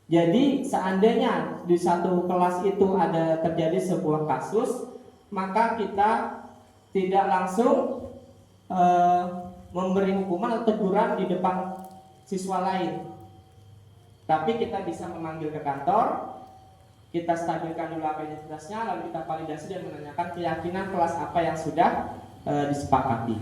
Jadi seandainya di satu kelas itu ada terjadi sebuah kasus, maka kita tidak langsung memberi hukuman atau teguran di depan siswa lain. Tapi kita bisa memanggil ke kantor, kita stabilkan dulu apa identitasnya, lalu kita validasi dan menanyakan keyakinan kelas apa yang sudah disepakati.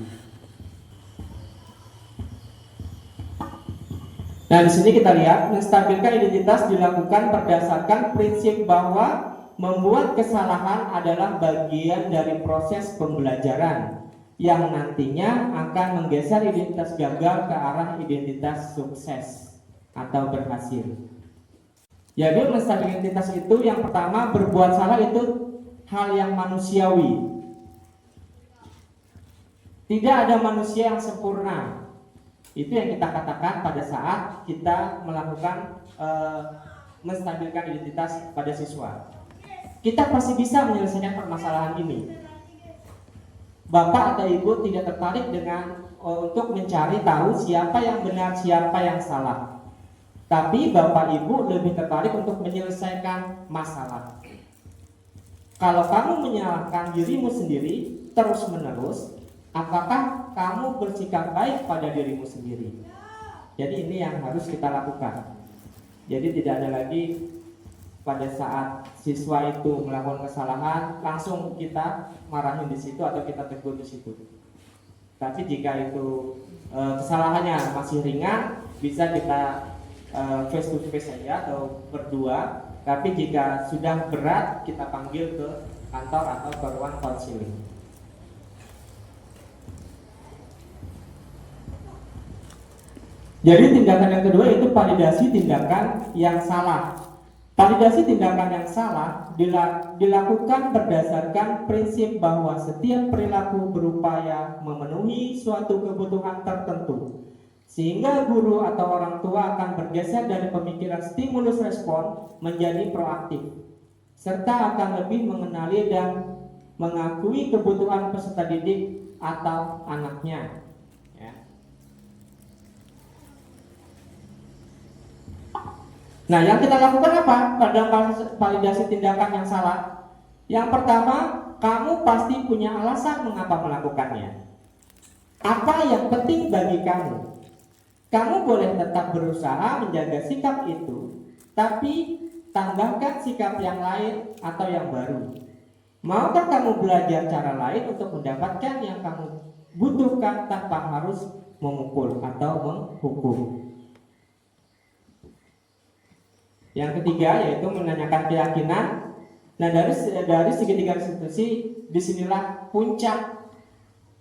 Nah, di sini kita lihat menstabilkan identitas dilakukan berdasarkan prinsip bahwa membuat kesalahan adalah bagian dari proses pembelajaran yang nantinya akan menggeser identitas gagal ke arah identitas sukses atau berhasil. Jadi menstabilkan identitas itu yang pertama, berbuat salah itu hal yang manusiawi. Tidak ada manusia yang sempurna. Itu yang kita katakan pada saat kita melakukan menstabilkan identitas pada siswa. Kita pasti bisa menyelesaikan permasalahan ini. Bapak atau ibu tidak tertarik dengan untuk mencari tahu siapa yang benar, siapa yang salah. Tapi bapak ibu lebih tertarik untuk menyelesaikan masalah. Kalau kamu menyalahkan dirimu sendiri terus menerus, apakah kamu bersikap baik pada dirimu sendiri? Jadi ini yang harus kita lakukan. Jadi tidak ada lagi pada saat siswa itu melakukan kesalahan langsung kita marahin di situ atau kita tegur di situ. Tapi jika itu kesalahannya masih ringan, bisa kita face to face saja atau berdua. Tapi jika sudah berat, kita panggil ke kantor atau ke ruang konseling. Jadi tindakan yang kedua itu validasi tindakan yang salah. Validasi tindakan yang salah dilakukan berdasarkan prinsip bahwa setiap perilaku berupaya memenuhi suatu kebutuhan tertentu, sehingga guru atau orang tua akan bergeser dari pemikiran stimulus respon menjadi proaktif, serta akan lebih mengenali dan mengakui kebutuhan peserta didik atau anaknya. Nah, yang kita lakukan apa pada validasi tindakan yang salah? Yang pertama, kamu pasti punya alasan mengapa melakukannya. Apa yang penting bagi kamu? Kamu boleh tetap berusaha menjaga sikap itu, tapi tambahkan sikap yang lain atau yang baru. Maukah kamu belajar cara lain untuk mendapatkan yang kamu butuhkan tanpa harus memukul atau menghukum? Yang ketiga yaitu menanyakan keyakinan. Nah, dari segitiga restitusi disinilah puncak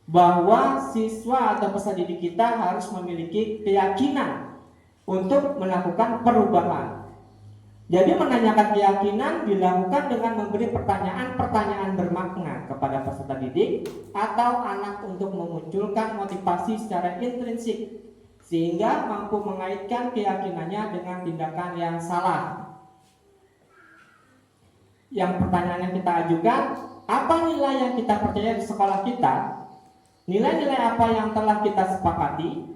bahwa siswa atau peserta didik kita harus memiliki keyakinan untuk melakukan perubahan. Jadi menanyakan keyakinan dilakukan dengan memberi pertanyaan-pertanyaan bermakna kepada peserta didik atau anak untuk memunculkan motivasi secara intrinsik sehingga mampu mengaitkan keyakinannya dengan tindakan yang salah. Yang pertanyaan yang kita ajukan, apa nilai yang kita percaya di sekolah kita? Nilai-nilai apa yang telah kita sepakati?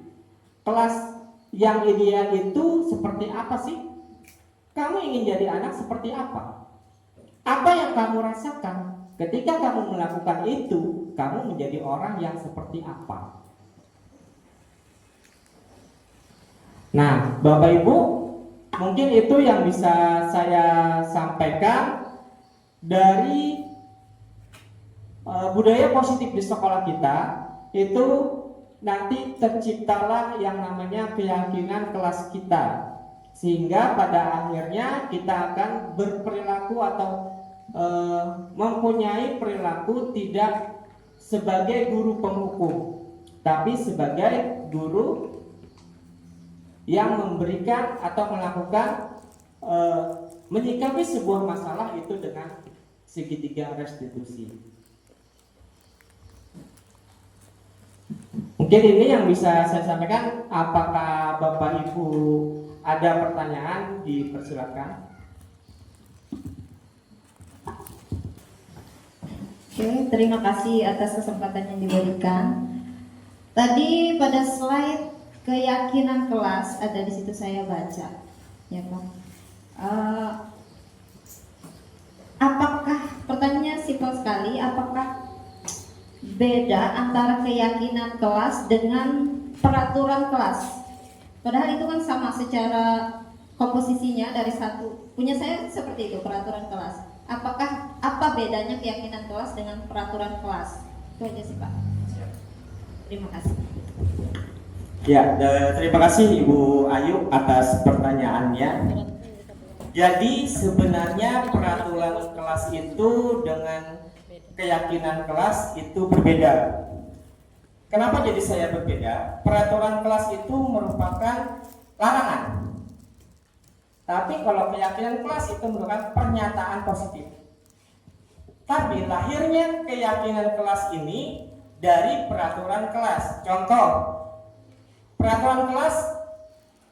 Kelas yang ideal itu seperti apa sih? Kamu ingin jadi anak seperti apa? Apa yang kamu rasakan ketika kamu melakukan itu? Kamu menjadi orang yang seperti apa? Nah, Bapak Ibu, mungkin itu yang bisa saya sampaikan dari budaya positif di sekolah kita. Itu nanti terciptalah yang namanya keyakinan kelas kita, sehingga pada akhirnya kita akan berperilaku atau mempunyai perilaku tidak sebagai guru penghukum, tapi sebagai guru yang memberikan atau melakukan menyikapi sebuah masalah itu dengan segitiga restitusi. Mungkin ini yang bisa saya sampaikan. Apakah Bapak Ibu ada pertanyaan? Dipersilakan. Oke, terima kasih atas kesempatan yang diberikan. Tadi pada slide keyakinan kelas ada di situ, saya baca, ya Pak. Apakah, pertanyaannya simpel sekali, apakah beda antara keyakinan kelas dengan peraturan kelas? Padahal itu kan sama secara komposisinya dari satu. Punya saya seperti itu, peraturan kelas. Apakah apa bedanya keyakinan kelas dengan peraturan kelas? Itu aja sih Pak. Terima kasih. Ya, terima kasih Ibu Ayu atas pertanyaannya. Jadi sebenarnya peraturan kelas itu dengan keyakinan kelas itu berbeda. Kenapa jadi saya berbeda? Peraturan kelas itu merupakan larangan. Tapi kalau keyakinan kelas itu merupakan pernyataan positif. Tapi lahirnya keyakinan kelas ini dari peraturan kelas. Contoh, peraturan kelas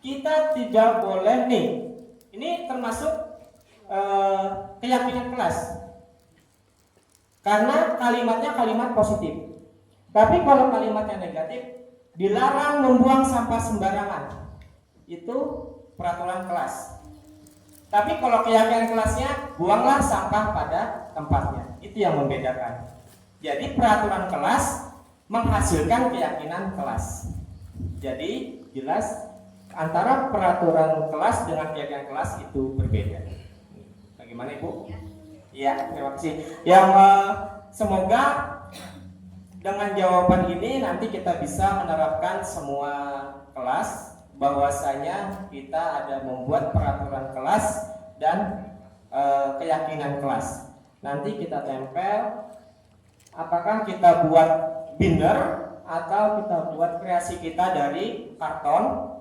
kita tidak boleh nih. Ini termasuk keyakinan kelas. Karena kalimatnya kalimat positif. Tapi kalau kalimatnya negatif, dilarang membuang sampah sembarangan. Itu peraturan kelas. Tapi kalau keyakinan kelasnya, buanglah sampah pada tempatnya. Itu yang membedakan. Jadi peraturan kelas menghasilkan keyakinan kelas. Jadi jelas antara peraturan kelas dengan keyakinan kelas itu berbeda. Bagaimana Ibu? Ya, terima kasih. Yang semoga dengan jawaban ini nanti kita bisa menerapkan semua kelas, bahwasanya kita ada membuat peraturan kelas dan keyakinan kelas. Nanti kita tempel, apakah kita buat binder atau kita buat kreasi kita dari karton,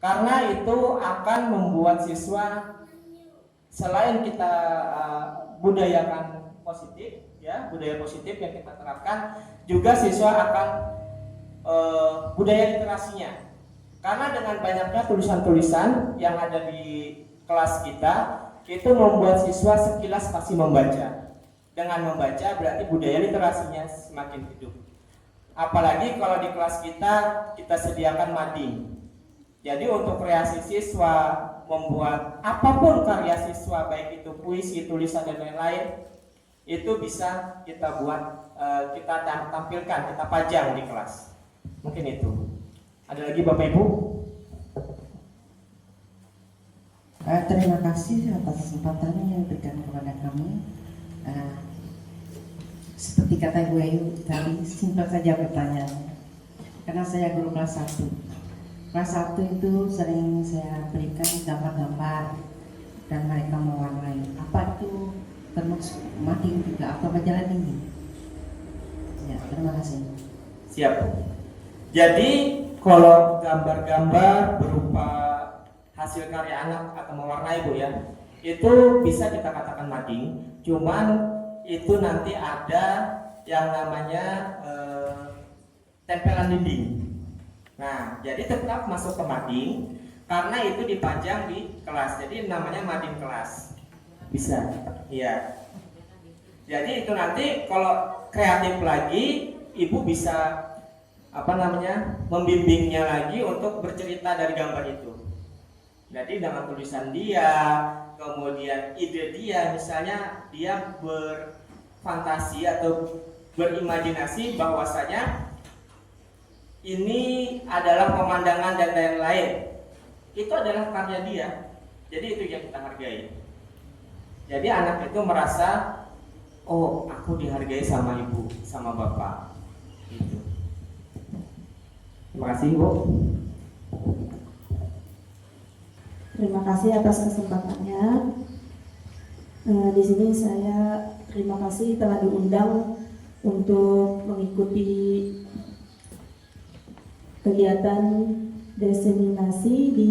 karena itu akan membuat siswa, selain kita budayakan positif, ya budaya positif yang kita terapkan, juga siswa akan budaya literasinya. Karena dengan banyaknya tulisan-tulisan yang ada di kelas kita, itu membuat siswa sekilas pasti membaca. Dengan membaca berarti budaya literasinya semakin hidup. Apalagi kalau di kelas kita sediakan mading. Jadi untuk kreasi siswa membuat apapun karya siswa, baik itu puisi, tulisan dan lain-lain, itu bisa kita buat, kita tampilkan, kita pajang di kelas. Mungkin itu. Ada lagi Bapak Ibu? Terima kasih atas kesempatan yang diberikan kepada kami. Seperti kata Ibu Ayu tadi, simpel saja pertanyaannya. Karena saya guru kelas 1. Kelas 1 itu sering saya berikan gambar-gambar dan mereka mewarnai. Apa itu termasuk mading juga atau majalah ini? Ya, terima kasih. Siap. Jadi kalau gambar-gambar berupa hasil karya anak atau mewarnai Bu ya, itu bisa kita katakan mading. Cuman itu nanti ada yang namanya tempelan dinding. Nah, jadi tetap masuk ke mading karena itu dipajang di kelas. Jadi namanya mading kelas. Bisa. Iya. Jadi itu nanti kalau kreatif lagi, Ibu bisa membimbingnya lagi untuk bercerita dari gambar itu. Jadi dengan tulisan dia, kemudian ide dia, misalnya dia berfantasi atau berimajinasi bahwasanya ini adalah pemandangan dan lain-lain. Itu adalah karya dia. Jadi itu yang kita hargai. Jadi anak itu merasa, oh aku dihargai sama ibu, sama bapak. Gitu. Terima kasih Bu. Terima kasih atas kesempatannya. Di sini saya terima kasih telah diundang untuk mengikuti kegiatan diseminasi di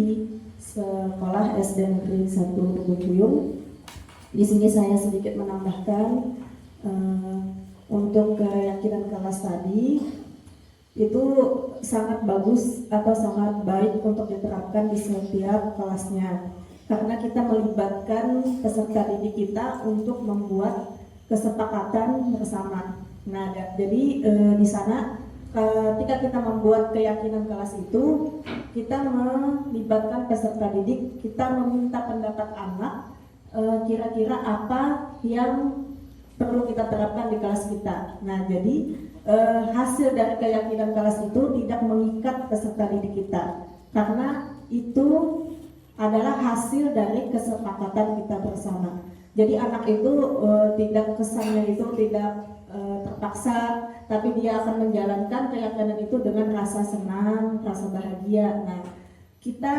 Sekolah SD Negeri 1 Bukuyung. Di sini saya sedikit menambahkan untuk keyakinan kelas tadi itu sangat bagus atau sangat baik untuk diterapkan di setiap kelasnya, karena kita melibatkan peserta didik kita untuk membuat kesepakatan bersama. Nah, jadi di sana ketika kita membuat keyakinan kelas itu, kita melibatkan peserta didik, kita meminta pendapat anak kira-kira apa yang perlu kita terapkan di kelas kita. Nah, jadi hasil dari keyakinan kelas itu tidak mengikat peserta didik kita, karena itu adalah hasil dari kesepakatan kita bersama. Jadi anak itu tidak kesannya itu tidak terpaksa, tapi dia akan menjalankan keyakinan itu dengan rasa senang, rasa bahagia. Nah, kita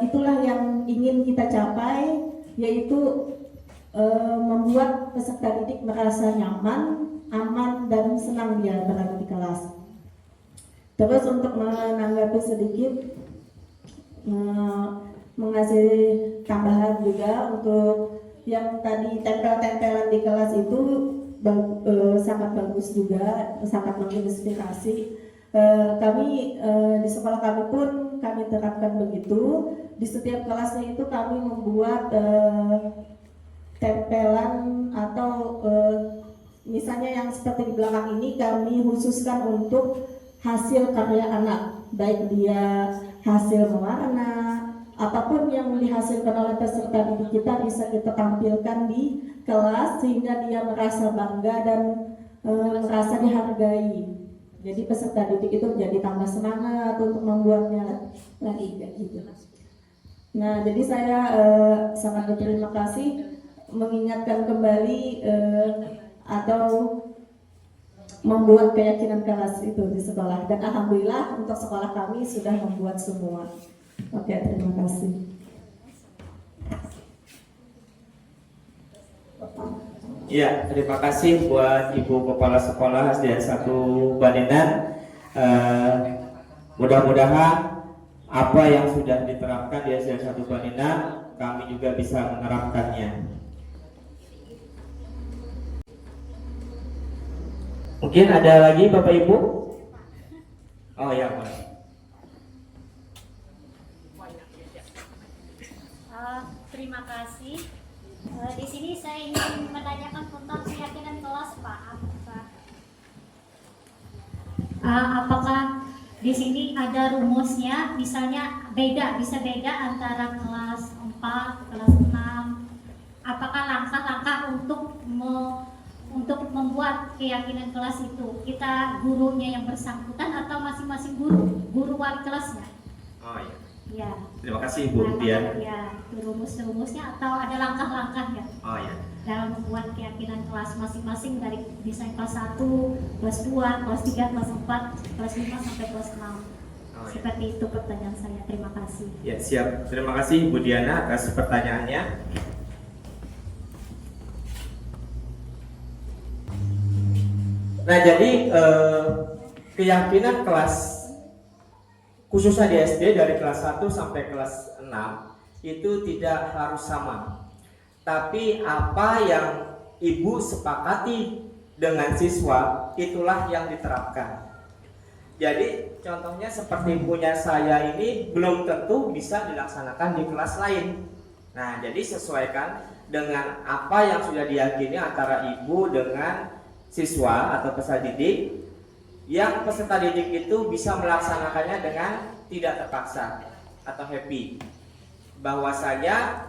itulah yang ingin kita capai, yaitu membuat peserta didik merasa nyaman, aman, dan senang dia berada di kelas. Terus untuk menanggapi sedikit, mengasih tambahan juga untuk yang tadi tempel-tempelan di kelas itu sangat bagus juga, sangat menginspirasi. Kami di sekolah kami pun kami terapkan begitu. Di setiap kelasnya itu kami membuat tempelan atau misalnya yang seperti di belakang ini kami khususkan untuk hasil karya anak, baik dia hasil mewarna, apapun yang dihasilkan oleh peserta didik kita bisa kita tampilkan di kelas sehingga dia merasa bangga dan merasa dihargai. Jadi peserta didik itu menjadi tambah semangat untuk membuatnya lagi gitu. Nah, jadi saya sangat berterima kasih mengingatkan kembali atau membuat keyakinan kelas itu di sekolah, dan alhamdulillah untuk sekolah kami sudah membuat semua. Oke, terima kasih. Ya, terima kasih buat Ibu Kepala Sekolah SDN 1 Baninan. Mudah-mudahan apa yang sudah diterapkan di SDN 1 Baninan, kami juga bisa menerapkannya. Mungkin ada lagi Bapak Ibu? Oh ya, Pak. Terima kasih. Di sini saya ingin menanyakan tentang keyakinan kelas, Pak. Apakah di sini ada rumusnya? Misalnya bisa beda antara kelas 4 kelas 6. Apakah langkah-langkah untuk membuat keyakinan kelas itu kita gurunya yang bersangkutan atau masing-masing guru wali kelasnya? Oh iya. Ya. Terima kasih Bu Dian. Ya, rumus-rumusnya atau ada langkah-langkahnya Oh iya. dalam membuat keyakinan kelas masing-masing dari desain kelas 1, kelas 2, kelas 3, kelas 4, kelas 5 sampai kelas 6. Oh, iya. Seperti itu pertanyaan saya. Terima kasih. Ya, siap. Terima kasih Bu Diana atas pertanyaannya. Nah, jadi keyakinan kelas khususnya di SD dari kelas 1 sampai kelas 6 itu tidak harus sama. Tapi apa yang ibu sepakati dengan siswa itulah yang diterapkan. Jadi contohnya seperti punya saya ini belum tentu bisa dilaksanakan di kelas lain. Nah, jadi sesuaikan dengan apa yang sudah diyakini antara ibu dengan siswa atau peserta didik, yang peserta didik itu bisa melaksanakannya dengan tidak terpaksa atau happy. Bahwasanya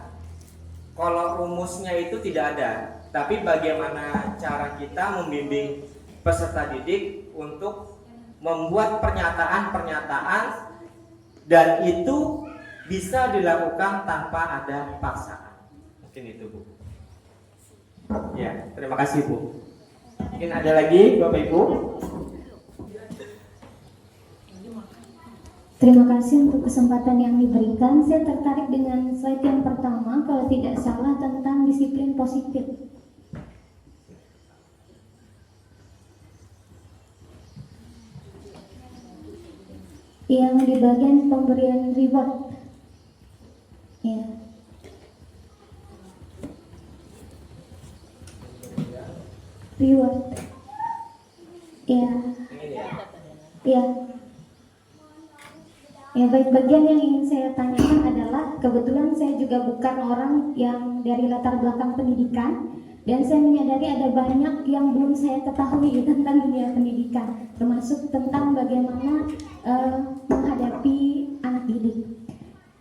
kalau rumusnya itu tidak ada, tapi bagaimana cara kita membimbing peserta didik untuk membuat pernyataan-pernyataan dan itu bisa dilakukan tanpa ada paksaan. Mungkin itu Bu. Ya, terima kasih Bu. Mungkin ada lagi Bapak Ibu. Terima kasih untuk kesempatan yang diberikan. Saya tertarik dengan slide yang pertama, kalau tidak salah tentang disiplin positif. Yang di bagian pemberian reward. Ya. Reward. Ya. Ya. Ya, baik, bagian yang ingin saya tanyakan adalah kebetulan saya juga bukan orang yang dari latar belakang pendidikan dan saya menyadari ada banyak yang belum saya ketahui tentang dunia pendidikan, termasuk tentang bagaimana menghadapi anak didik.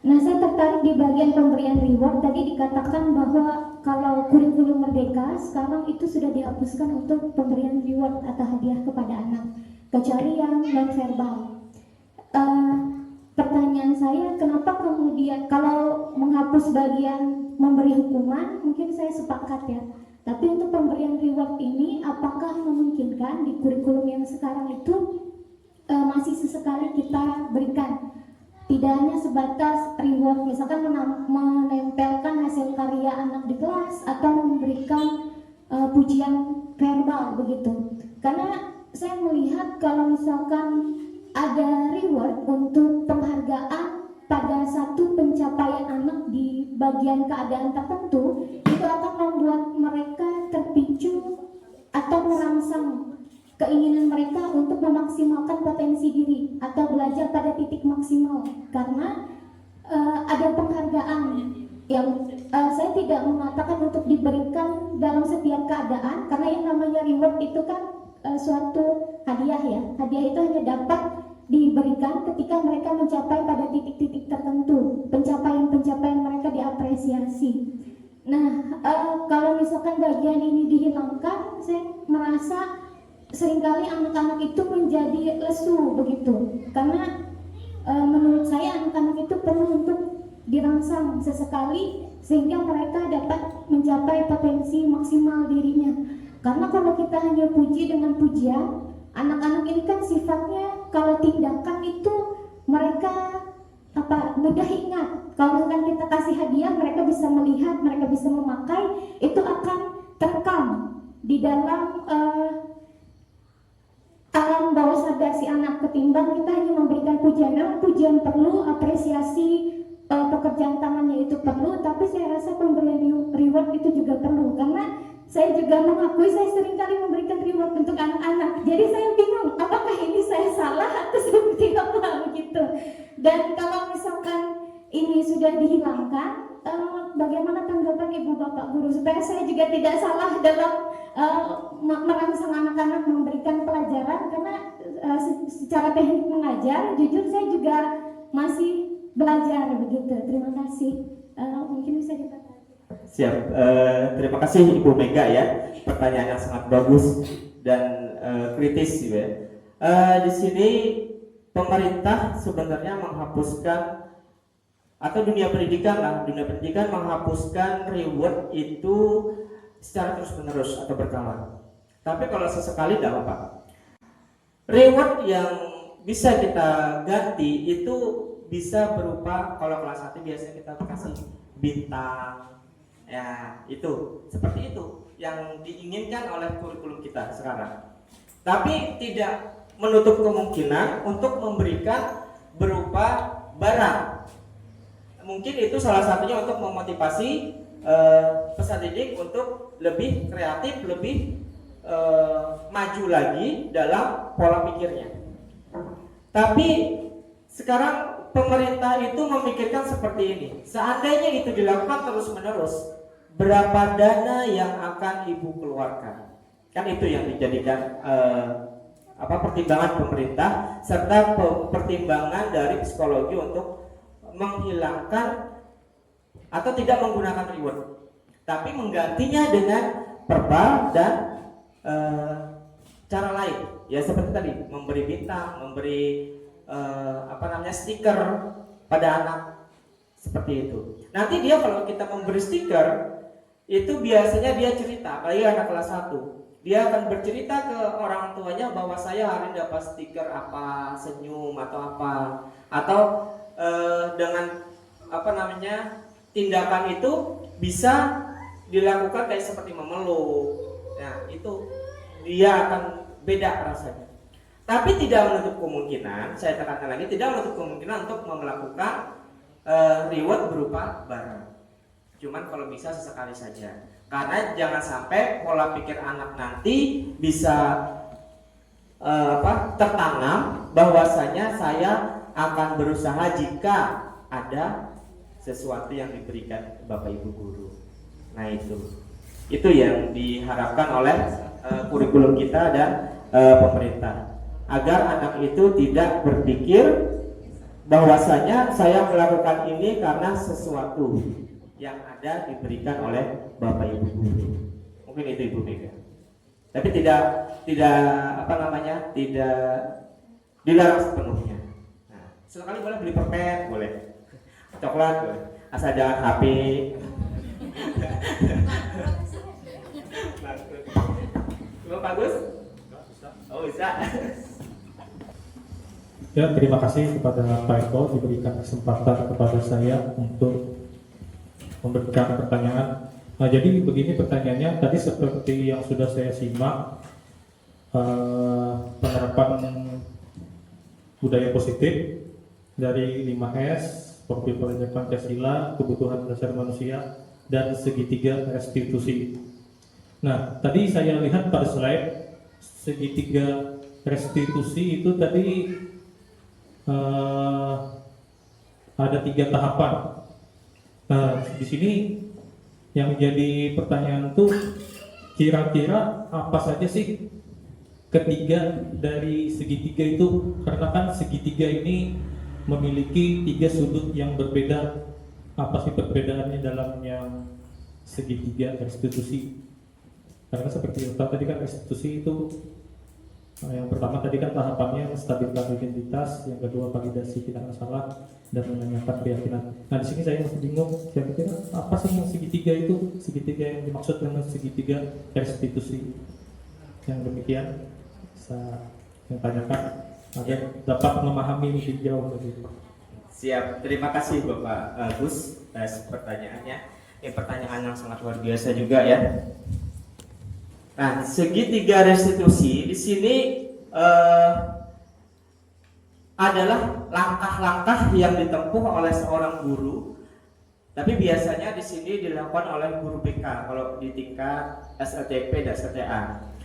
Nah, saya tertarik di bagian pemberian reward. Tadi dikatakan bahwa kalau kurikulum merdeka sekarang itu sudah dihapuskan untuk pemberian reward atau hadiah kepada anak, kecuali yang non verbal. Pertanyaan saya, kenapa kemudian kalau menghapus bagian memberi hukuman, mungkin saya sepakat ya. Tapi untuk pemberian reward ini, apakah memungkinkan di kurikulum yang sekarang itu masih sesekali kita berikan? Tidak hanya sebatas reward, misalkan menempelkan hasil karya anak di kelas atau memberikan pujian verbal begitu. Karena saya melihat kalau misalkan ada reward untuk penghargaan pada satu pencapaian anak di bagian keadaan tertentu, itu akan membuat mereka terpicu atau merangsang keinginan mereka untuk memaksimalkan potensi diri atau belajar pada titik maksimal, karena ada penghargaan yang saya tidak mengatakan untuk diberikan dalam setiap keadaan, karena yang namanya reward itu kan suatu hadiah ya. Hadiah itu hanya dapat diberikan ketika mereka mencapai pada titik-titik tertentu, pencapaian-pencapaian mereka diapresiasi. Nah, kalau misalkan bagian ini dihilangkan, saya merasa seringkali anak-anak itu menjadi lesu begitu. Karena menurut saya anak-anak itu perlu untuk dirangsang sesekali sehingga mereka dapat mencapai potensi maksimal dirinya. Karena kalau kita hanya puji dengan pujian, anak-anak ini kan sifatnya kalau tindakan itu mereka mudah ingat. Kalau misalkan kita kasih hadiah, mereka bisa melihat, mereka bisa memakai, itu akan terekam di dalam alam bawah sadar si anak, ketimbang kita hanya memberikan pujian. Memang pujian perlu, apresiasi pekerjaan tangannya itu perlu, tapi saya rasa pemberian reward itu juga perlu, karena saya juga mengakui saya sering kali memberikan reward untuk anak-anak. Jadi saya bingung, apakah ini saya salah atau seperti apa begitu. Dan kalau misalkan ini sudah dihilangkan, bagaimana tanggapan ibu bapak guru supaya saya juga tidak salah dalam merangsang anak-anak memberikan pelajaran, karena secara teknik mengajar, jujur saya juga masih belajar begitu. Terima kasih. mungkin bisa kita. Siap. Terima kasih Ibu Mega ya. Pertanyaan yang sangat bagus dan kritis juga. Di sini pemerintah sebenarnya menghapuskan atau dunia pendidikan menghapuskan reward itu secara terus-menerus atau berkala. Tapi kalau sesekali tidak apa-apa. Reward yang bisa kita ganti itu bisa berupa, kalau kelas 1 biasanya kita kasih bintang, ya itu seperti itu yang diinginkan oleh kurikulum kita sekarang. Tapi tidak menutup kemungkinan untuk memberikan berupa barang. Mungkin itu salah satunya untuk memotivasi peserta didik untuk lebih kreatif, lebih maju lagi dalam pola pikirnya. Tapi sekarang pemerintah itu memikirkan seperti ini. Seandainya itu dilakukan terus-menerus, berapa dana yang akan ibu keluarkan? Kan itu yang dijadikan pertimbangan pemerintah serta pertimbangan dari psikologi untuk menghilangkan atau tidak menggunakan reward, tapi menggantinya dengan verbal dan cara lain. Ya seperti tadi, memberi bintang, memberi stiker pada anak seperti itu. Nanti dia kalau kita memberi stiker itu biasanya dia cerita, apalagi anak kelas 1. Dia akan bercerita ke orang tuanya bahwa saya hari ini dapat stiker apa, senyum atau apa, atau dengan tindakan itu bisa dilakukan kayak seperti memeluk. Nah, itu dia akan beda rasanya. Tapi tidak menutup kemungkinan, saya tekankan lagi, tidak menutup kemungkinan untuk melakukan reward berupa barang. Cuman kalau bisa sesekali saja. Karena jangan sampai pola pikir anak nanti bisa tertanam bahwasanya saya akan berusaha jika ada sesuatu yang diberikan Bapak Ibu guru. Nah itu yang diharapkan oleh kurikulum kita dan pemerintah, agar anak itu tidak berpikir bahwasanya saya melakukan ini karena sesuatu yang ada diberikan oleh Bapak Ibu guru. Mungkin itu Ibu Mega. Tapi tidak dilarang sepenuhnya. Nah, sekali boleh beli permen, boleh coklat, boleh. Asal jangan HP. Belum bagus? Oh bisa. Ya, terima kasih kepada Pak Eko diberikan kesempatan kepada saya untuk memberikan pertanyaan. Nah, jadi begini pertanyaannya, tadi seperti yang sudah saya simak, penerapan budaya positif dari 5S, profil pelajar Pancasila, kebutuhan dasar manusia, dan segitiga restitusi. Nah, tadi saya lihat pada slide segitiga restitusi itu tadi ada 3 tahapan. Nah, di sini yang jadi pertanyaan tuh kira-kira apa saja sih ketiga dari segitiga itu? Karena kan segitiga ini memiliki 3 sudut yang berbeda. Apa sih perbedaannya dalam yang segitiga restitusi? Karena seperti yang tadi kan restitusi itu yang pertama tadi kan tahapannya menstabilkan identitas, yang kedua validasi tidak masalah, dan menanyakan keyakinan. Nah, di sini saya masih bingung, kira-kira apa sih yang segitiga itu? Segitiga yang dimaksud dengan segitiga restitusi. Yang demikian bisa saya tanyakan agar dapat memahami lebih jauh lagi. Siap, terima kasih Bapak Gus atas pertanyaannya. Ini pertanyaan yang sangat luar biasa juga ya. Nah, segitiga restitusi di sini adalah langkah-langkah yang ditempuh oleh seorang guru. Tapi biasanya di sini dilakukan oleh guru BK kalau di tingkat SLTP dan SLTA.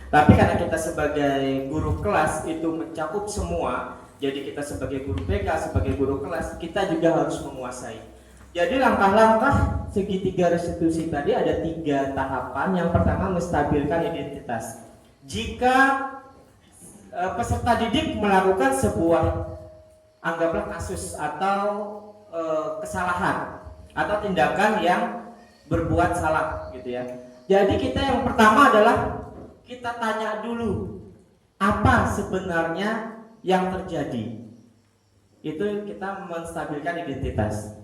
Tapi karena kita sebagai guru kelas itu mencakup semua, jadi kita sebagai guru BK, sebagai guru kelas, kita juga harus menguasai. Jadi langkah-langkah segitiga restitusi tadi ada 3 tahapan. Yang pertama, menstabilkan identitas. Jika peserta didik melakukan sebuah anggaplah kasus atau kesalahan, atau tindakan yang berbuat salah gitu ya. Jadi kita yang pertama adalah kita tanya dulu apa sebenarnya yang terjadi. Itu kita menstabilkan identitas.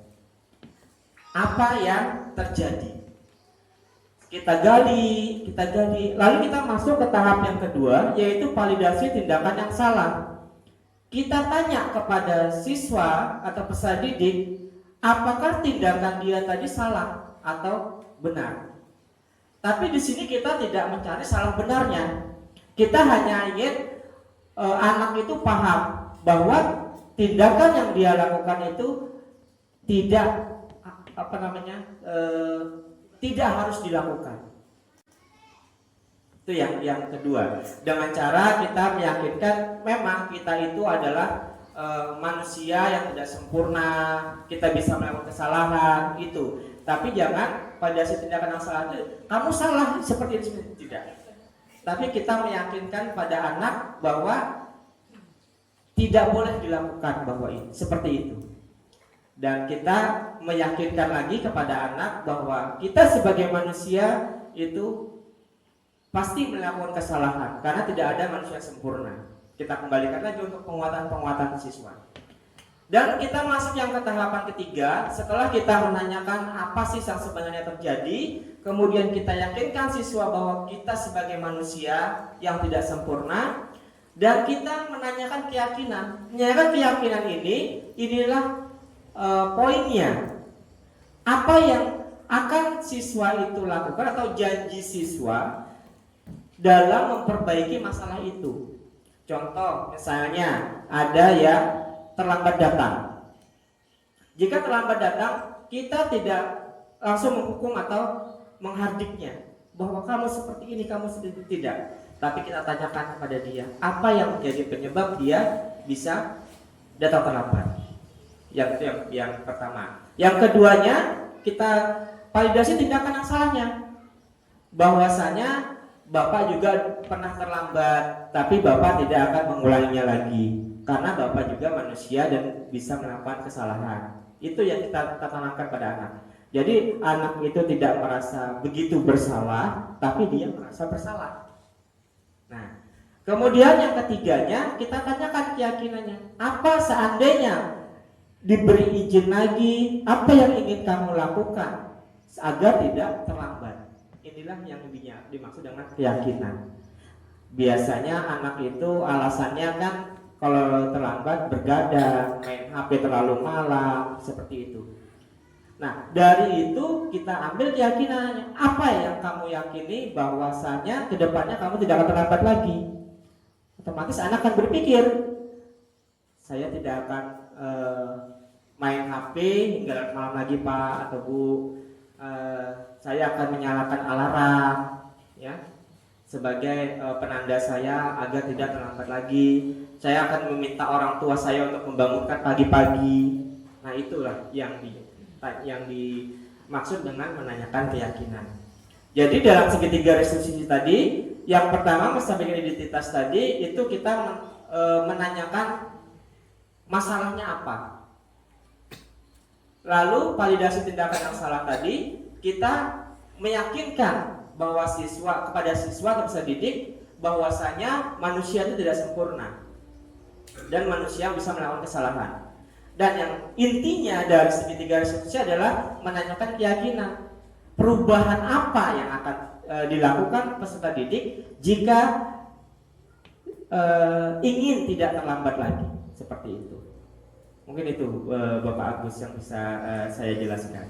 Apa yang terjadi? Kita gali, lalu kita masuk ke tahap yang kedua, yaitu validasi tindakan yang salah. Kita tanya kepada siswa atau peserta didik, apakah tindakan dia tadi salah atau benar. Tapi di sini kita tidak mencari salah benarnya. Kita hanya ingin anak itu paham bahwa tindakan yang dia lakukan itu tidak tidak harus dilakukan. Itu yang kedua. Dengan cara kita meyakinkan memang kita itu adalah manusia yang tidak sempurna, kita bisa melakukan kesalahan itu. Tapi jangan pada si tindakan yang salah itu kamu salah seperti itu, tidak. Tapi kita meyakinkan pada anak bahwa tidak boleh dilakukan bahwa ini seperti itu. Dan kita meyakinkan lagi kepada anak bahwa kita sebagai manusia itu pasti melakukan kesalahan karena tidak ada manusia sempurna. Kita kembalikan lagi untuk penguatan siswa. Dan kita masuk yang ke tahapan ketiga. Setelah kita menanyakan apa sih yang sebenarnya terjadi, kemudian kita yakinkan siswa bahwa kita sebagai manusia yang tidak sempurna, dan kita menanyakan keyakinan. Menanyakan keyakinan inilah poinnya. Apa yang akan siswa itu lakukan atau janji siswa dalam memperbaiki masalah itu. Contoh, misalnya ada yang terlambat datang. Jika terlambat datang, kita tidak langsung menghukum atau menghardiknya bahwa kamu seperti ini, kamu seperti tidak. Tapi kita tanyakan kepada dia, apa yang menjadi penyebab dia bisa datang terlambat. Yang pertama. Yang keduanya, kita validasi tindakan yang salahnya. Bahwasanya Bapak juga pernah terlambat, tapi Bapak tidak akan mengulanginya lagi. Karena Bapak juga manusia dan bisa melakukan kesalahan. Itu yang kita tanamkan pada anak. Jadi anak itu tidak merasa begitu bersalah, tapi dia merasa bersalah. Nah, kemudian yang ketiganya, kita tanyakan keyakinannya. Apa seandainya diberi izin lagi, apa yang ingin kamu lakukan agar tidak terlambat? Inilah yang dimaksud dengan keyakinan. Biasanya anak itu alasannya kan kalau terlambat bergadang, main HP terlalu malam, seperti itu. Nah, dari itu kita ambil keyakinannya. Apa yang kamu yakini bahwasanya kedepannya kamu tidak akan terlambat lagi? Otomatis anak akan berpikir, saya tidak akan main HP hingga malam lagi Pak atau Bu. Saya akan menyalakan alarm, ya, sebagai penanda saya agar tidak terlambat lagi. Saya akan meminta orang tua saya untuk membangunkan pagi-pagi. Nah, itulah yang dimaksud dengan menanyakan keyakinan. Jadi dalam segitiga restitusi tadi, yang pertama menstabilkan identitas tadi itu kita menanyakan masalahnya apa. Lalu validasi tindakan yang salah tadi, kita meyakinkan bahwa kepada siswa atau peserta didik bahwasanya manusia itu tidak sempurna dan manusia bisa melakukan kesalahan. Dan yang intinya dari segitiga restitusi adalah menanyakan keyakinan perubahan apa yang akan dilakukan peserta didik jika ingin tidak terlambat lagi, seperti itu. Mungkin itu Bapak Agus yang bisa saya jelaskan.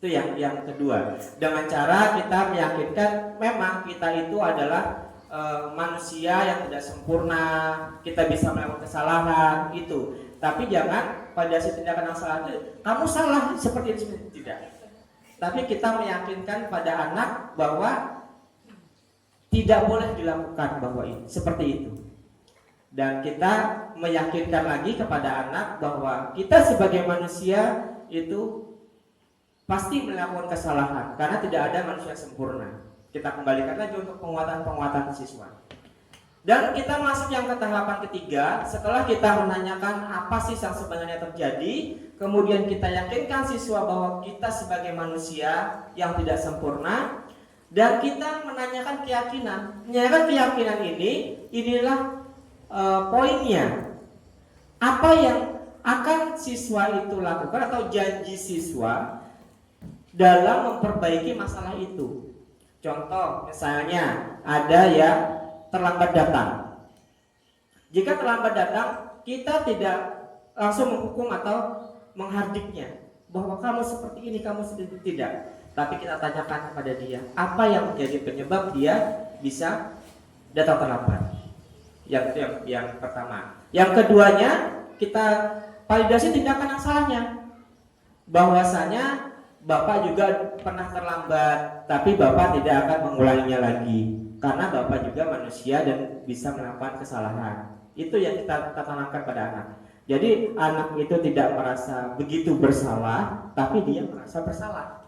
Itu yang kedua. Dengan cara kita meyakinkan memang kita itu adalah manusia yang tidak sempurna, kita bisa melakukan kesalahan itu. Tapi jangan pada si tindakan yang salah itu kamu salah seperti itu, tidak. Tapi kita meyakinkan pada anak bahwa tidak boleh dilakukan bahwa ini seperti itu. Dan kita meyakinkan lagi kepada anak bahwa kita sebagai manusia itu pasti melakukan kesalahan karena tidak ada manusia sempurna. Kita kembalikan lagi untuk penguatan siswa. Dan kita masuk yang ke tahapan ketiga. Setelah kita menanyakan apa sih yang sebenarnya terjadi, kemudian kita yakinkan siswa bahwa kita sebagai manusia yang tidak sempurna, dan kita menanyakan keyakinan. Menanyakan keyakinan inilah poinnya. Apa yang akan siswa itu lakukan atau janji siswa dalam memperbaiki masalah itu. Contoh, misalnya ada yang terlambat datang. Jika terlambat datang, kita tidak langsung menghukum atau menghardiknya bahwa kamu seperti ini, kamu seperti tidak. Tapi kita tanyakan kepada dia, apa yang menjadi penyebab dia bisa datang terlambat. Yang pertama. Yang keduanya, kita validasi tindakan yang salahnya. Bahwasanya Bapak juga pernah terlambat, tapi Bapak tidak akan mengulanginya lagi. Karena Bapak juga manusia dan bisa melakukan kesalahan. Itu yang kita tanamkan pada anak. Jadi anak itu tidak merasa begitu bersalah, tapi dia merasa bersalah.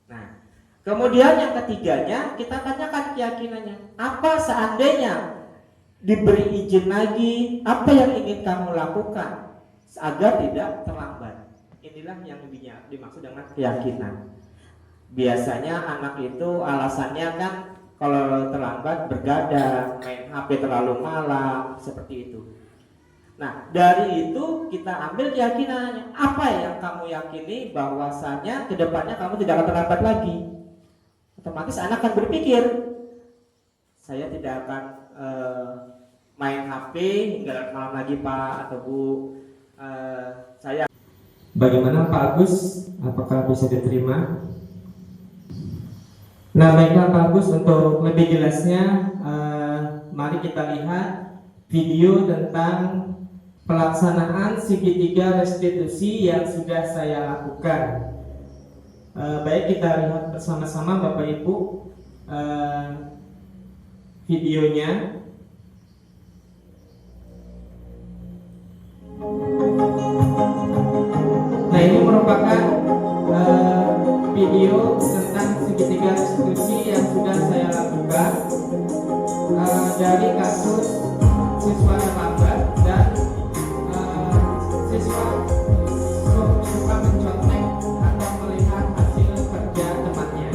Nah, kemudian yang ketiganya kita tanyakan keyakinannya. Apa seandainya diberi izin lagi, apa yang ingin kamu lakukan agar tidak terlambat? Inilah yang dimaksud dengan keyakinan. Biasanya anak itu alasannya kan kalau terlambat bergadang, main HP terlalu malam, seperti itu. Nah, dari itu kita ambil keyakinannya. Apa yang kamu yakini bahwasanya kedepannya kamu tidak akan terlambat lagi? Otomatis anak akan berpikir, saya tidak akan main HP hingga malam lagi Pak atau Bu. Saya. Bagaimana Pak Agus? Apakah bisa diterima? Nah, baiklah Pak Agus, untuk lebih jelasnya mari kita lihat video tentang pelaksanaan segitiga restitusi yang sudah saya lakukan. Baik, kita lihat bersama-sama Bapak Ibu videonya. Nah, ini merupakan video tentang segitiga restitusi yang sudah saya lakukan dari kasus siswa terlambat dan siswa suka mencontek atau melihat hasil kerja temannya.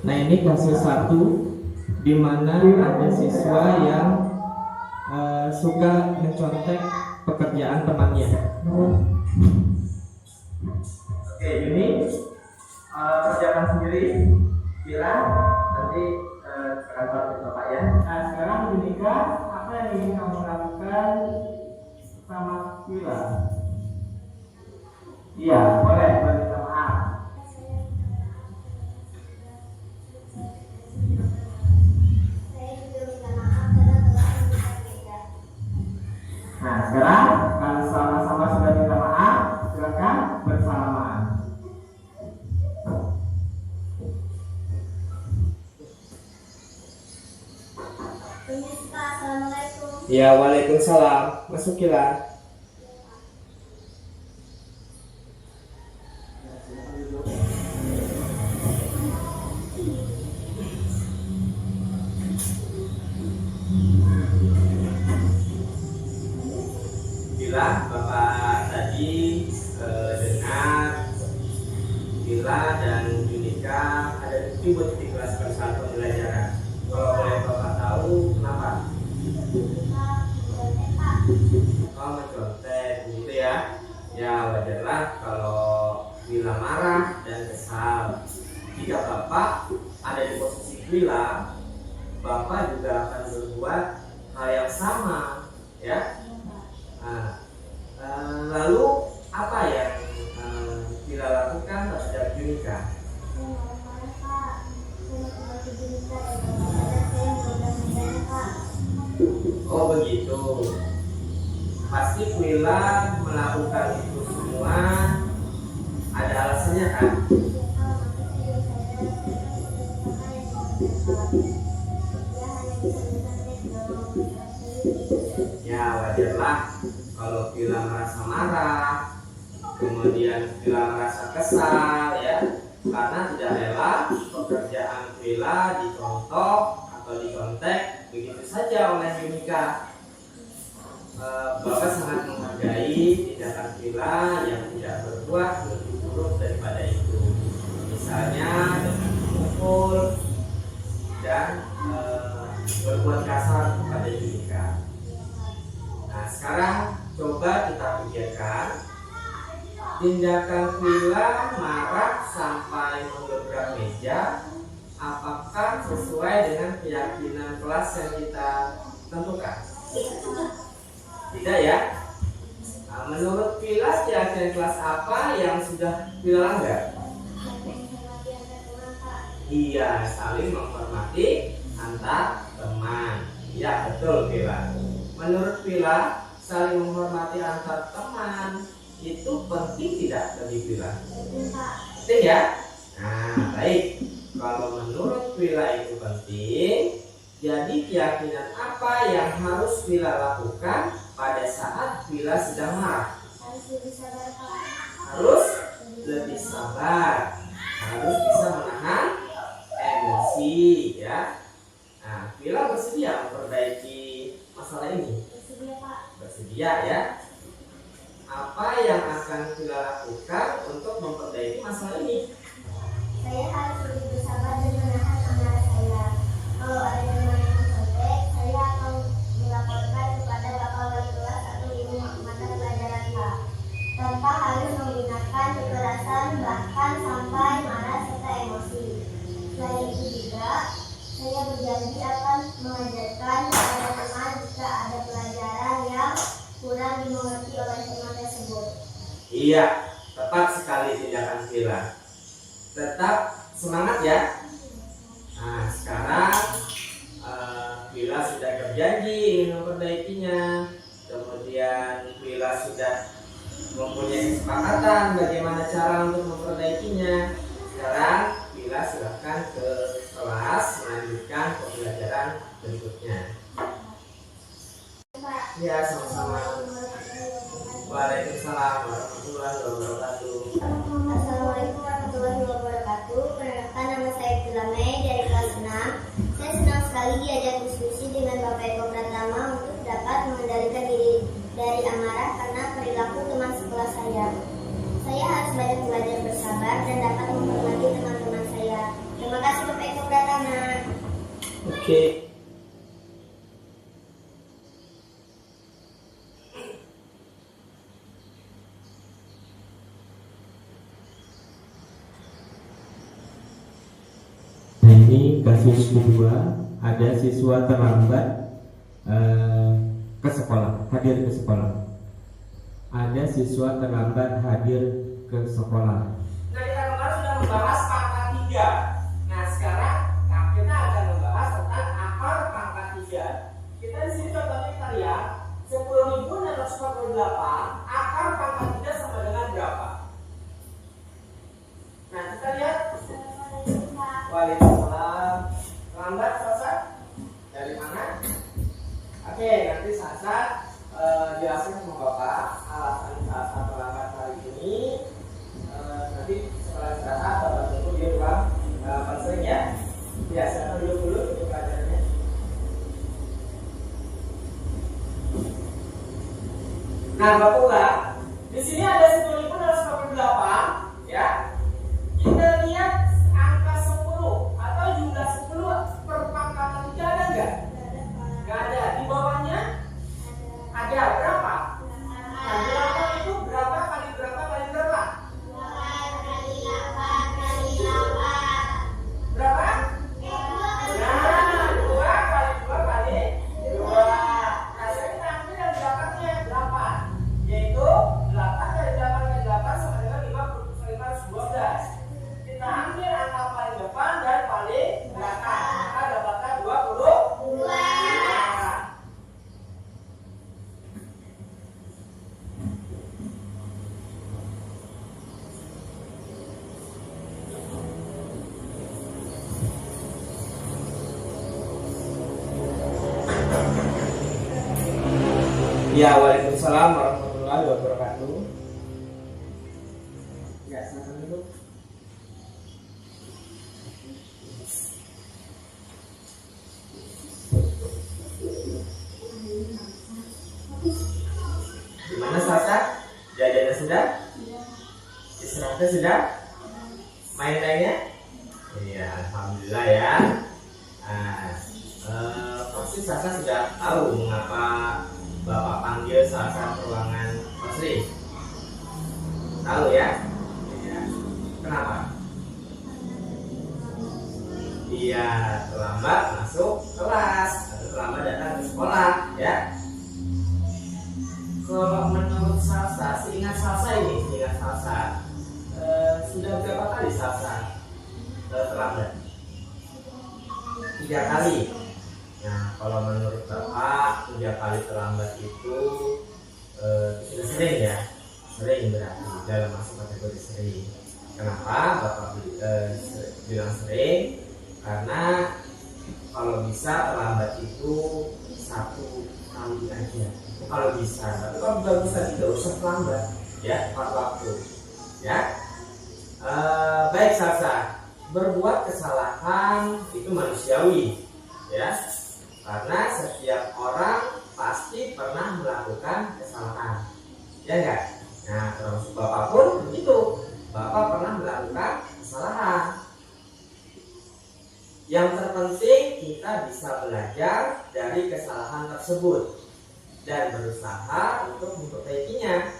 Nah, ini kasus satu di mana ada siswa yang suka mencontek pekerjaan temannya. Oke, ini kerjakan sendiri, bilang nanti ke kantor Bapak ya. Nah, sekarang Yunika, apa yang ingin kamu lakukan sama Wila? Iya, boleh minta maaf. Nah, sekarang kalau sama-sama sudah minta maaf, silakan bersalaman. Assalamualaikum. Ya, waalaikumsalam. Masukilah. ribut di kelas pada saat pembelajaran? Kalau boleh Bapak tahu kenapa? Oh, mencontek gitu ya. Ya wajarlah kalau Wila marah dan kesal. Jika Bapak ada di posisi Wila, Bapak juga akan berbuat hal yang sama, ya. Nah, lalu apa yang Wila lakukan terhadap Yunika? Oh begitu. Pasti Wila melakukan itu semua ada alasannya kan? Ya wajarlah kalau Wila merasa marah, kemudian Wila merasa kesal ya, karena tidak rela pekerjaan Wila dicontoh atau dicontek begitu saja oleh Yunika. Bapak sangat menghargai tindakan Wila yang tidak berbuat lebih buruk daripada itu. Misalnya dengan memukul dan berbuat kasar kepada Yunika. Nah sekarang coba kita pikirkan tindakan Wila marah sampai menggebrak meja, apakah sesuai dengan keyakinan kelas yang kita tentukan? Tidak ya? Nah, menurut Wila keyakinan kelas apa yang sudah Wila langgar? Iya, saling menghormati antar teman. Ya betul Wila. Menurut Wila saling menghormati antar teman itu penting tidak bagi Wila? Penting ya? Nah baik. Kalau menurut Wila itu penting, jadi keyakinan apa yang harus Wila lakukan pada saat Wila sedang marah? Harus lebih sabar, harus bisa menahan emosi ya. Nah, Wila bersedia memperbaiki masalah ini? Bersedia ya. Apa yang akan Wila lakukan untuk memperbaiki masalah ini? Saya harus lebih bersabar dan menahan amarah saya. Kalau ada teman yang mencontek, saya akan melaporkan kepada Bapak Wali kelas atau Ibu mata pelajaran Pak, tanpa harus menggunakan kekerasan bahkan sampai marah serta emosi. Selain itu juga, saya berjanji akan mengajarkan kepada teman jika ada pelajaran yang kurang dimengerti oleh teman tersebut. Iya, tepat sekali tindakan Wila. Tetap semangat ya. Nah sekarang Wila sudah berjanji ingin memperbaikinya. Kemudian Wila sudah mempunyai kesepakatan bagaimana cara untuk memperbaikinya. Sekarang Wila silakan ke kelas melanjutkan pembelajaran berikutnya. Ya sama-sama. Waalaikumsalam warahmatullahi wabarakatuh. Assalamualaikum warahmatullahi wabarakatuh. Perkenalkan, nama saya Mei dari kelas 6. Saya senang sekali diajak diskusi dengan Bapak Eko Pratama untuk dapat mengendalikan diri dari amarah karena perilaku teman sekelas saya. Saya harus banyak belajar bersabar dan dapat menghormati teman-teman saya. Terima kasih Bapak Eko Pratama. Oke. Nah ini kasus kedua, ada siswa terlambat ke sekolah, hadir ke sekolah. Ada siswa terlambat hadir ke sekolah. Nah kita kemarin sudah membahas pangkat 3. Nah sekarang kita akan membahas tentang akar pangkat 3. Kita di sini contohnya kita lihat 10.648 akar pangkat 3 sama dengan berapa? Nah kita lihat. Waalaikumsalam. Lambat selesai? Dari mana? Oke, nanti Sasa jelaskan sama Bapak alasan Sasa terlambat hari ini. Nanti setelah istirahat Bapak tunggu di ruang konseling ya. Biasa dulu untuk pelajarannya. Nah, Bapak ulang. Di sini ada 10.648 ya. Kita lihat angka 10. Ya, waalaikumsalam warahmatullahi wabarakatuh. Ya, silakan dulu. Gimana Salsa? Jajannya sudah? Istirahatnya sudah? Main-mainnya? Iya, alhamdulillah ya. Pasti Salsa sudah tahu mengapa Bapak panggil Salsa ke ruangan Masri. Tahu ya? Iya. Kenapa? Iya, terlambat masuk kelas atau terlambat datang ke sekolah, ya. Kalau menurut Salsa, seingat Salsa sudah berapa kali Salsa terlambat? 3 kali. Nah, kalau menurut Bapak 3 kali terlambat itu sudah sering ya? Sering berarti dalam masuk kategori sering. Kenapa Bapak bilang sering? Karena kalau bisa terlambat itu 1 kali aja. Kalau bisa, tapi kalau nggak bisa tidak usah terlambat, ya, tepat waktu, ya. Baik Salsa, berbuat kesalahan itu manusiawi, ya, karena setiap orang pasti pernah melakukan kesalahan, ya enggak? Nah, termasuk Bapak pun begitu, Bapak pernah melakukan kesalahan. Yang terpenting kita bisa belajar dari kesalahan tersebut dan berusaha untuk memperbaikinya.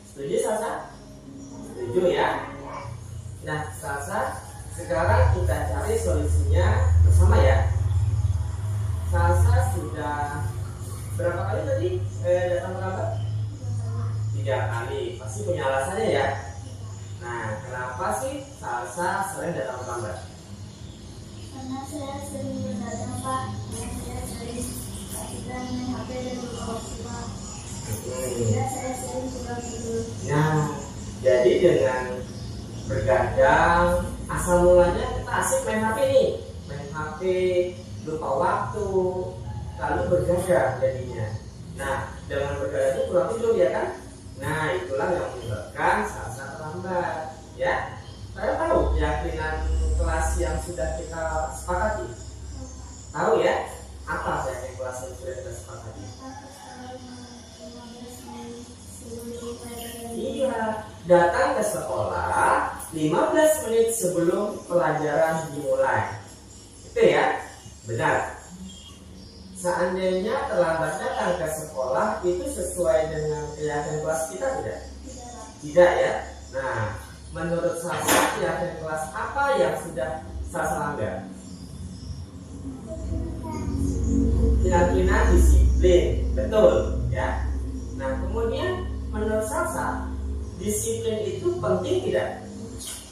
Setuju Salsa? Setuju ya? Nah Salsa, sekarang kita cari solusinya bersama ya. Salsa sudah berapa kali tadi datang terlambat? 3 kali, pasti punya alasannya ya. Nah, kenapa sih Salsa sering datang terlambat? Karena saya sering datang Pak, karena saya sering dan main HP dan lupa waktu Pak. Ya, saya sering pulang tidur. Nah, jadi dengan bergadang, asal mulanya kita asik main HP nih, main HP, lupa waktu, lalu bergadang jadinya. Nah, dengan bergadang itu kurang tidur ya kan? Nah, itulah yang menyebabkan Salsa terlambat, ya. Saya tahu keyakinan kelas yang sudah kita sepakati. Tahu ya? Apa keyakinan kelas yang sudah kita sepakati? Iya, datang ke sekolah 15 menit sebelum pelajaran dimulai. Itu ya? Benar. Seandainya terlambat datang ke sekolah, itu sesuai dengan keyakinan kelas kita tidak? Tidak ya? Nah, menurut Salsa, keyakinan kelas apa yang sudah Salsa langgar? Keyakinan disiplin, betul ya. Nah, kemudian menurut Salsa, disiplin itu penting tidak?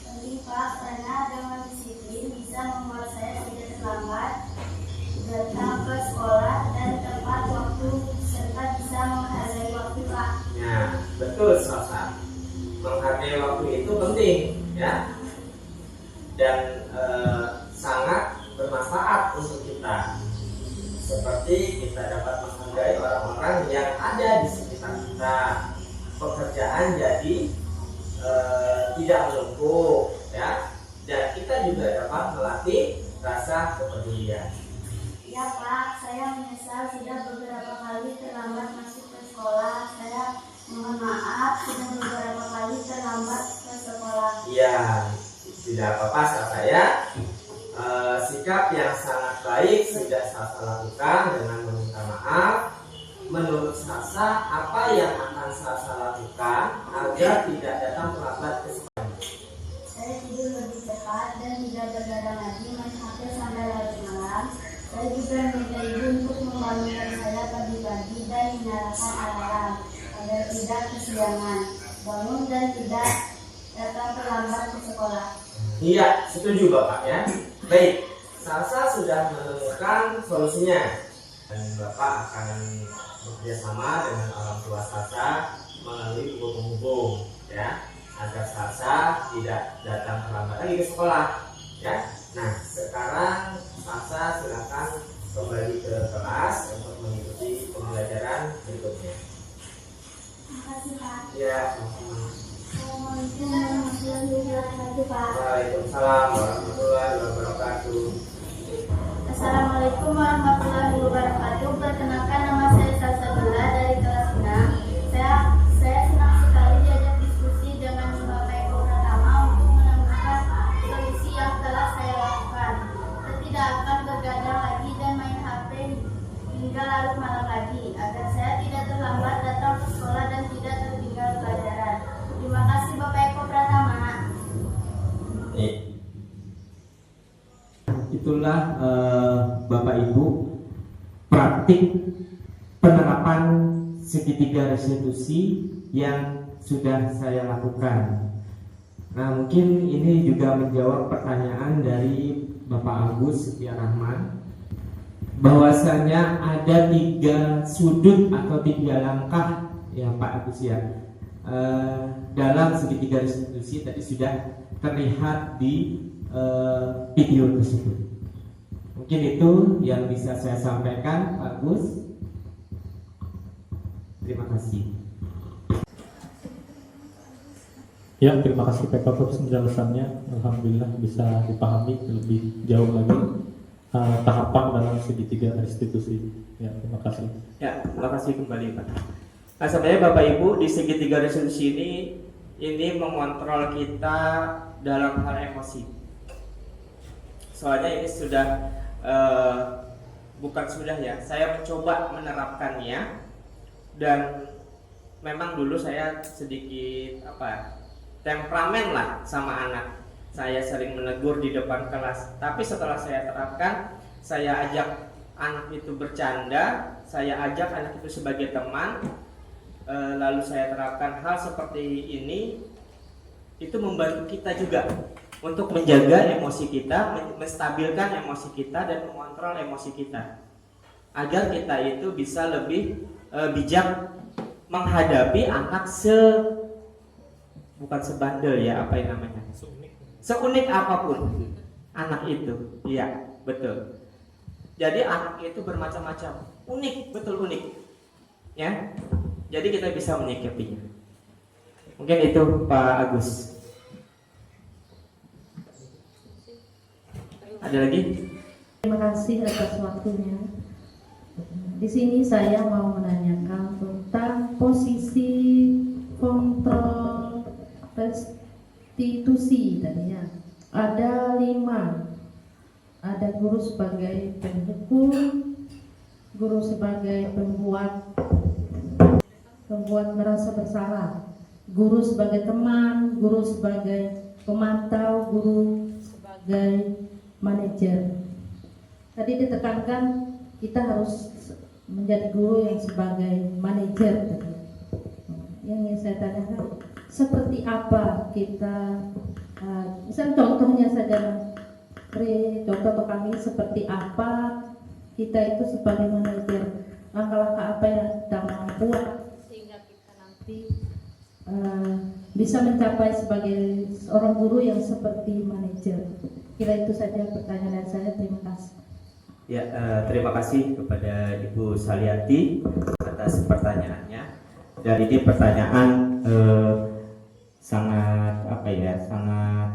Penting Pak, karena dengan disiplin bisa membuat saya tidak terlambat datang ke sekolah dan tepat waktu serta bisa menghargai waktu Pak. Nah, betul Salsa. Menghargai waktu itu penting ya, dan sangat bermanfaat untuk kita. Seperti kita dapat menghargai orang-orang yang ada di sekitar kita, pekerjaan jadi tidak menumpuk ya, dan kita juga dapat melatih rasa kepedulian. Ya Pak, saya menyesal sudah beberapa kali terlambat masuk ke sekolah. Saya mohon maaf sudah beberapa kali terlambat ke sekolah. Iya, tidak apa-apa Salsa ya. Sikap yang sangat baik sudah Salsa lakukan dengan meminta maaf. Menurut Salsa, apa yang akan Salsa lakukan agar tidak datang terlambat ke sekolah? Saya tidur lebih cepat dan tidak bergadang lagi main HP sampai larut malam. Saya juga minta ibu untuk membangunkan saya pagi-pagi dan menyalakan alarm agar tidak kesiangan bangun dan tidak datang terlambat ke sekolah. Iya, setuju Bapak ya. Baik, Salsa sudah menemukan solusinya, dan Bapak akan bekerjasama dengan orang tua Salsa melalui buku penghubung ya, agar Salsa tidak datang terlambat lagi ke sekolah ya. Nah, sekarang Salsa silakan kembali ke kelas untuk mengikuti pembelajaran berikutnya. Makasih Pak. Ya. Assalamualaikum warahmatullahi wabarakatuh Pak. Waalaikumsalam warahmatullahi wabarakatuh. Assalamualaikum warahmatullahi wabarakatuh. Perkenalkan, nama saya Salsabila dari kelas 6. Saya senang sekali diajak diskusi dengan Bapak Eko Pratama untuk menemukan solusi yang telah saya lakukan. Saya tidak akan begadang lagi dan main HP hingga larut malam lagi, agar saya tidak terlambat datang ke sekolah dan tidak tertinggal pelajaran. Terima kasih Bapak Eko Pratama. Itulah Bapak Ibu praktik penerapan segitiga restitusi yang sudah saya lakukan. Nah, mungkin ini juga menjawab pertanyaan dari Bapak Agus Setia Rahman, bahwasanya ada 3 sudut atau 3 langkah ya Pak Agus ya, dalam segitiga restitusi tadi sudah terlihat di video tersebut. Mungkin itu yang bisa saya sampaikan Pak Agus. Terima kasih. Ya, terima kasih Pak Eko atas penjelasannya. Alhamdulillah bisa dipahami lebih jauh lagi tahapan dalam segitiga restitusi. Ya, terima kasih. Ya, terima kasih kembali Pak. Nah, sebenarnya Bapak Ibu di segitiga restitusi ini mengontrol kita dalam hal emosi. Soalnya ini sudah bukan sudah ya, saya mencoba menerapkannya, dan memang dulu saya sedikit temperamen lah sama anak. Saya sering menegur di depan kelas, tapi setelah saya terapkan, saya ajak anak itu bercanda, saya ajak anak itu sebagai teman, lalu saya terapkan hal seperti ini, itu membantu kita juga untuk menjaga emosi kita, menstabilkan emosi kita, dan mengontrol emosi kita, agar kita itu bisa lebih bijak menghadapi anak bukan sebandel ya, apa yang namanya, seunik apapun anak itu. Iya, betul. Jadi anak itu bermacam-macam, unik, betul unik ya. Jadi kita bisa menyikapinya. Mungkin itu Pak Agus. Ada lagi? Terima kasih atas waktunya. Di sini saya mau menanyakan tentang posisi kontrol restitusi tadinya. Ada 5. Ada guru sebagai penghukum, guru sebagai pembuat merasa bersalah, guru sebagai teman, guru sebagai pemantau, guru sebagai manajer. Tadi ditekankan kita harus menjadi guru yang sebagai manajer. Yang ingin saya tanyakan, seperti apa kita, misal contohnya saja, contoh kami seperti apa kita itu sebagai manajer, langkah-langkah apa yang kita mampu sehingga kita nanti bisa mencapai sebagai seorang guru yang seperti manajer. Kira itu saja pertanyaan saya. Terima kasih. Ya, terima kasih kepada Ibu Saliati atas pertanyaannya. Dan ini pertanyaan sangat sangat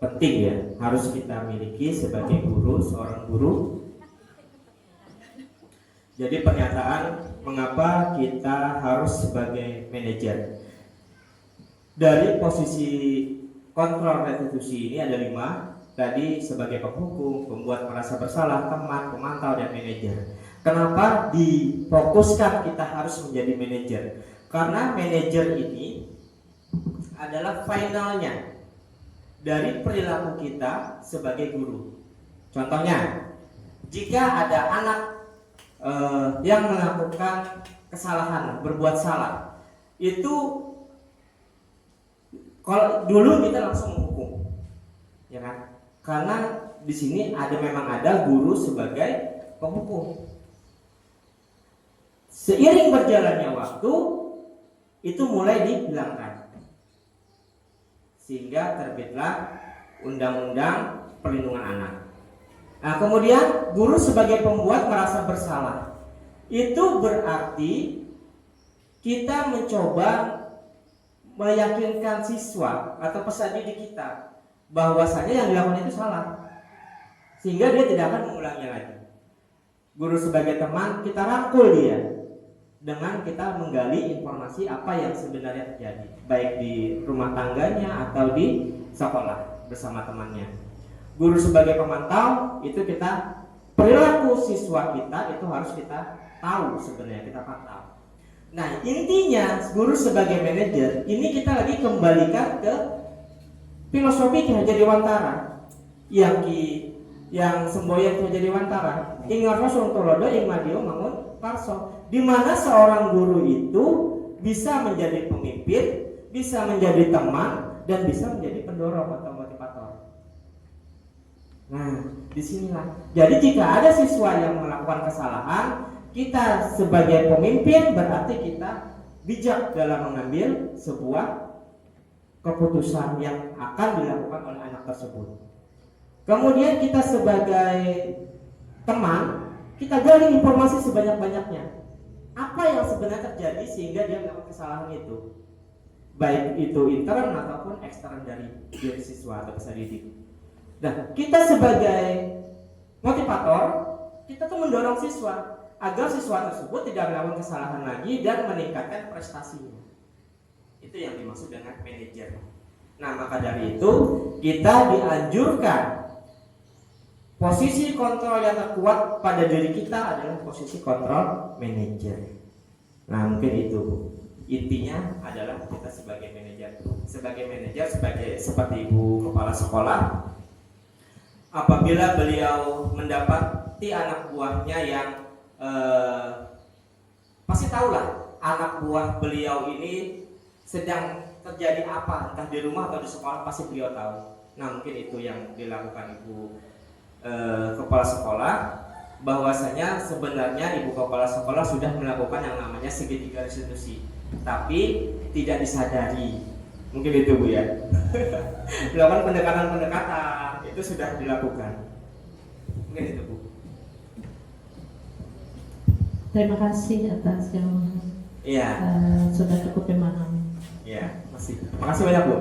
penting ya, harus kita miliki sebagai guru, seorang guru. Jadi pernyataan mengapa kita harus sebagai manajer. Dari posisi kontrol restitusi ini ada 5. Tadi sebagai penghukum, pembuat merasa bersalah, teman, pemantau, dan manajer. Kenapa difokuskan kita harus menjadi manajer? Karena manajer ini adalah finalnya dari perilaku kita sebagai guru. Contohnya, jika ada anak yang melakukan kesalahan, berbuat salah, itu kalau dulu kita langsung menghukum, ya kan? Karena di sini memang ada guru sebagai penghukum. Seiring berjalannya waktu, itu mulai dihilangkan, sehingga terbitlah Undang-Undang Perlindungan Anak. Nah, kemudian guru sebagai pembuat merasa bersalah, itu berarti kita mencoba meyakinkan siswa atau peserta didik kita bahwasanya yang dilakukan itu salah, sehingga dia tidak akan mengulanginya lagi. Guru sebagai teman, kita rangkul dia dengan kita menggali informasi apa yang sebenarnya terjadi, baik di rumah tangganya atau di sekolah bersama temannya. Guru sebagai pemantau, itu kita perilaku siswa kita itu harus kita tahu, sebenarnya kita pantau. Nah, intinya guru sebagai manajer ini kita lagi kembalikan ke filosofi Ki Hajar Dewantara yang semboyan Ki Hajar Dewantara, ing ngarsa tulodo ing madio mangun parso, di mana seorang guru itu bisa menjadi pemimpin, bisa menjadi teman, dan bisa menjadi pendorong atau motivator. Nah, disinilah. Jadi jika ada siswa yang melakukan kesalahan, kita sebagai pemimpin berarti kita bijak dalam mengambil sebuah keputusan yang akan dilakukan oleh anak tersebut. Kemudian kita sebagai teman, kita gali informasi sebanyak-banyaknya. Apa yang sebenarnya terjadi sehingga dia melakukan kesalahan itu, baik itu intern ataupun ekstern dari diri siswa atau peserta didik. Nah, kita sebagai motivator, kita tuh mendorong siswa agar siswa tersebut tidak melakukan kesalahan lagi dan meningkatkan prestasinya. Itu yang dimaksud dengan manajer. Nah, maka dari itu kita dianjurkan posisi kontrol yang terkuat pada diri kita adalah posisi kontrol manajer. Nah, mungkin itu intinya adalah kita sebagai manajer. Sebagai manajer, seperti ibu kepala sekolah, apabila beliau mendapati anak buahnya yang pasti tahulah anak buah beliau ini sedang terjadi apa, entah di rumah atau di sekolah, pasti beliau tahu. Nah, mungkin itu yang dilakukan ibu kepala sekolah, bahwasanya sebenarnya ibu kepala sekolah sudah melakukan yang namanya segitiga restitusi, tapi tidak disadari. Mungkin itu Bu ya. Melakukan pendekatan-pendekatan itu sudah dilakukan. Mungkin itu Bu. Terima kasih atas jawaban. Iya. Sudah cukup memahami. Iya, makasih banyak Bu.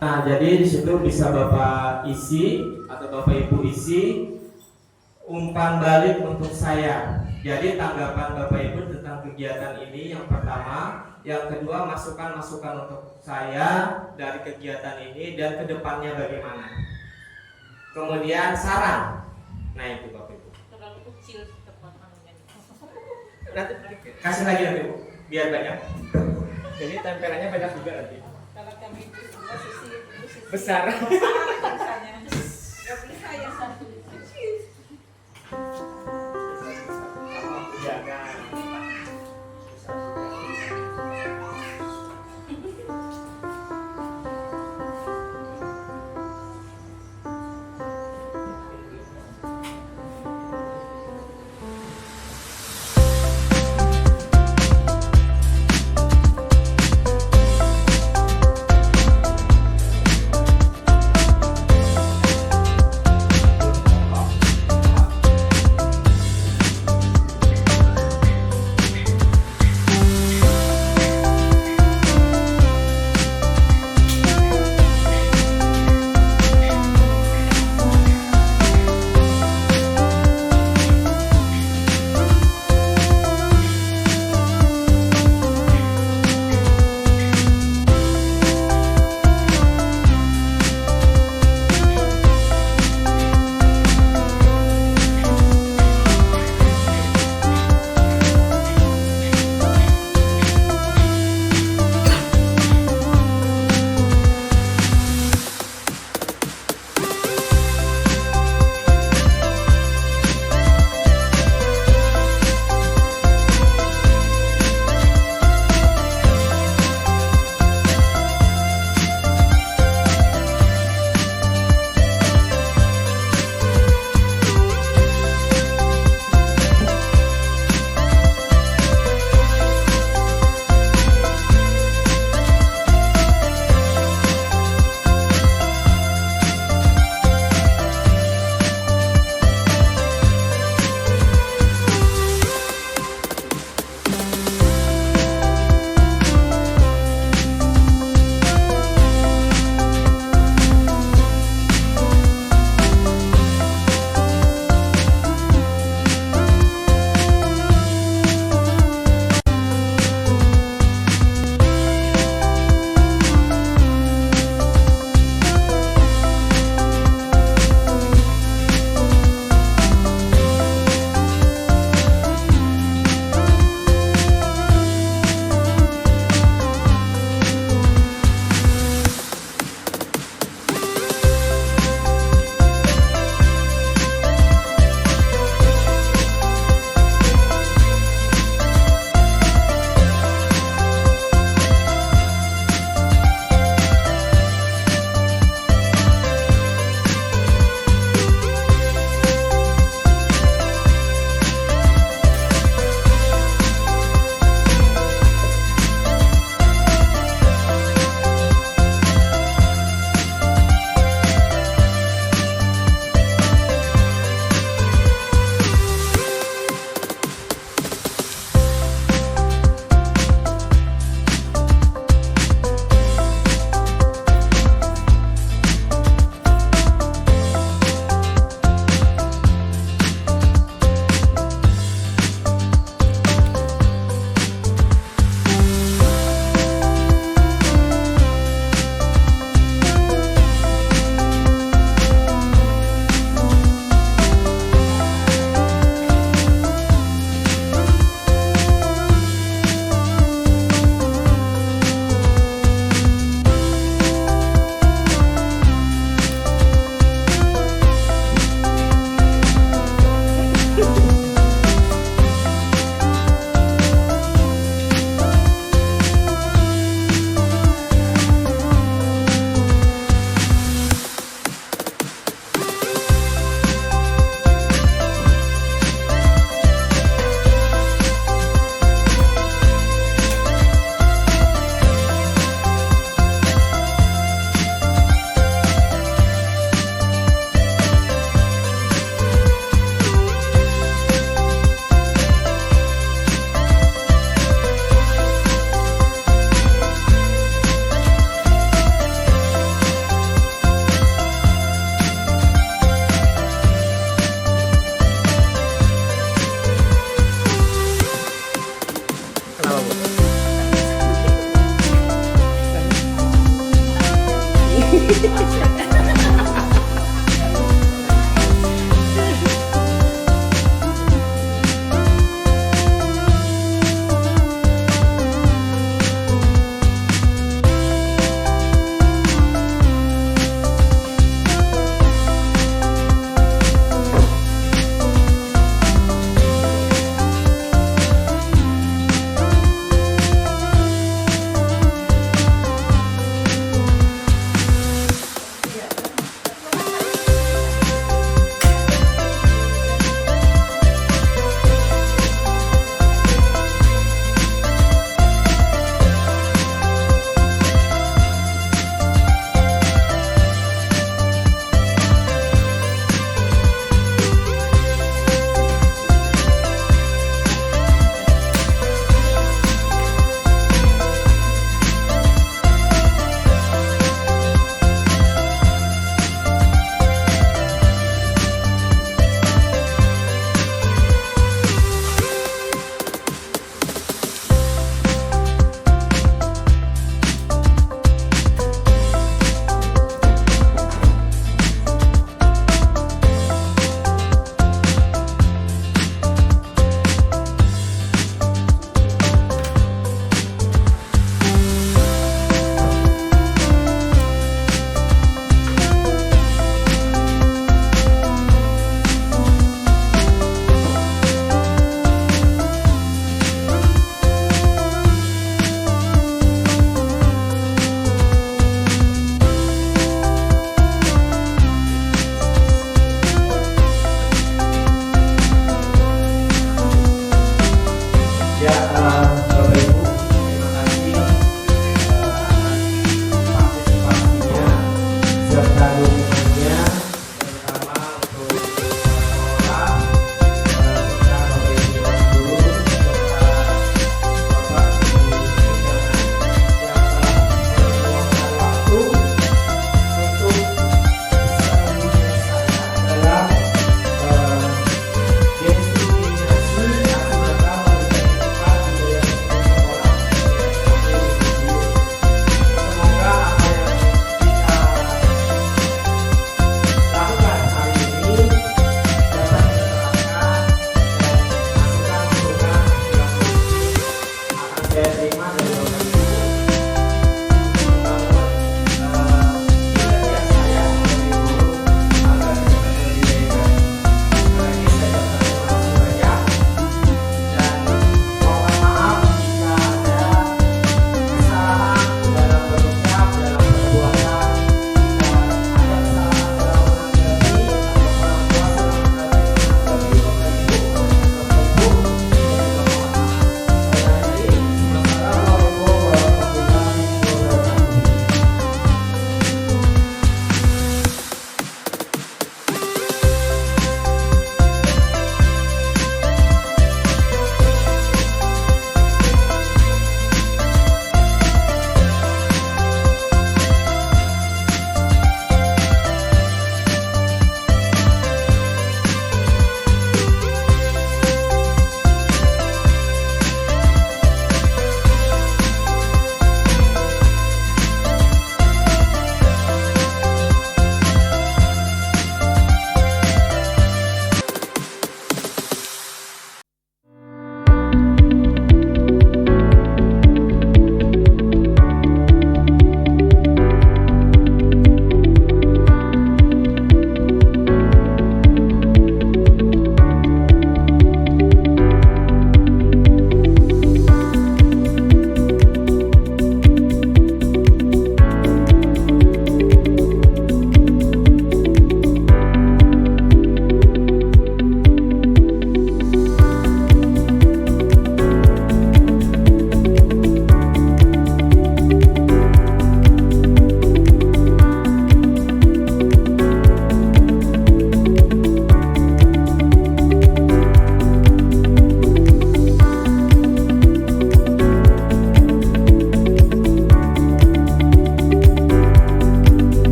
Nah, jadi di situ bisa Bapak isi atau Bapak Ibu isi umpan balik untuk saya. Jadi tanggapan Bapak Ibu tentang kegiatan ini yang pertama, yang kedua masukan-masukan untuk saya dari kegiatan ini dan kedepannya bagaimana. Kemudian saran. Nah, itu Bapak Ibu. Terlalu kecil tempat manunya. Nanti kasih lagi nanti Bu, biar banyak. Jadi tempelannya banyak juga nanti. Kalau kami itu posisi Besar. Nggak boleh saya satu.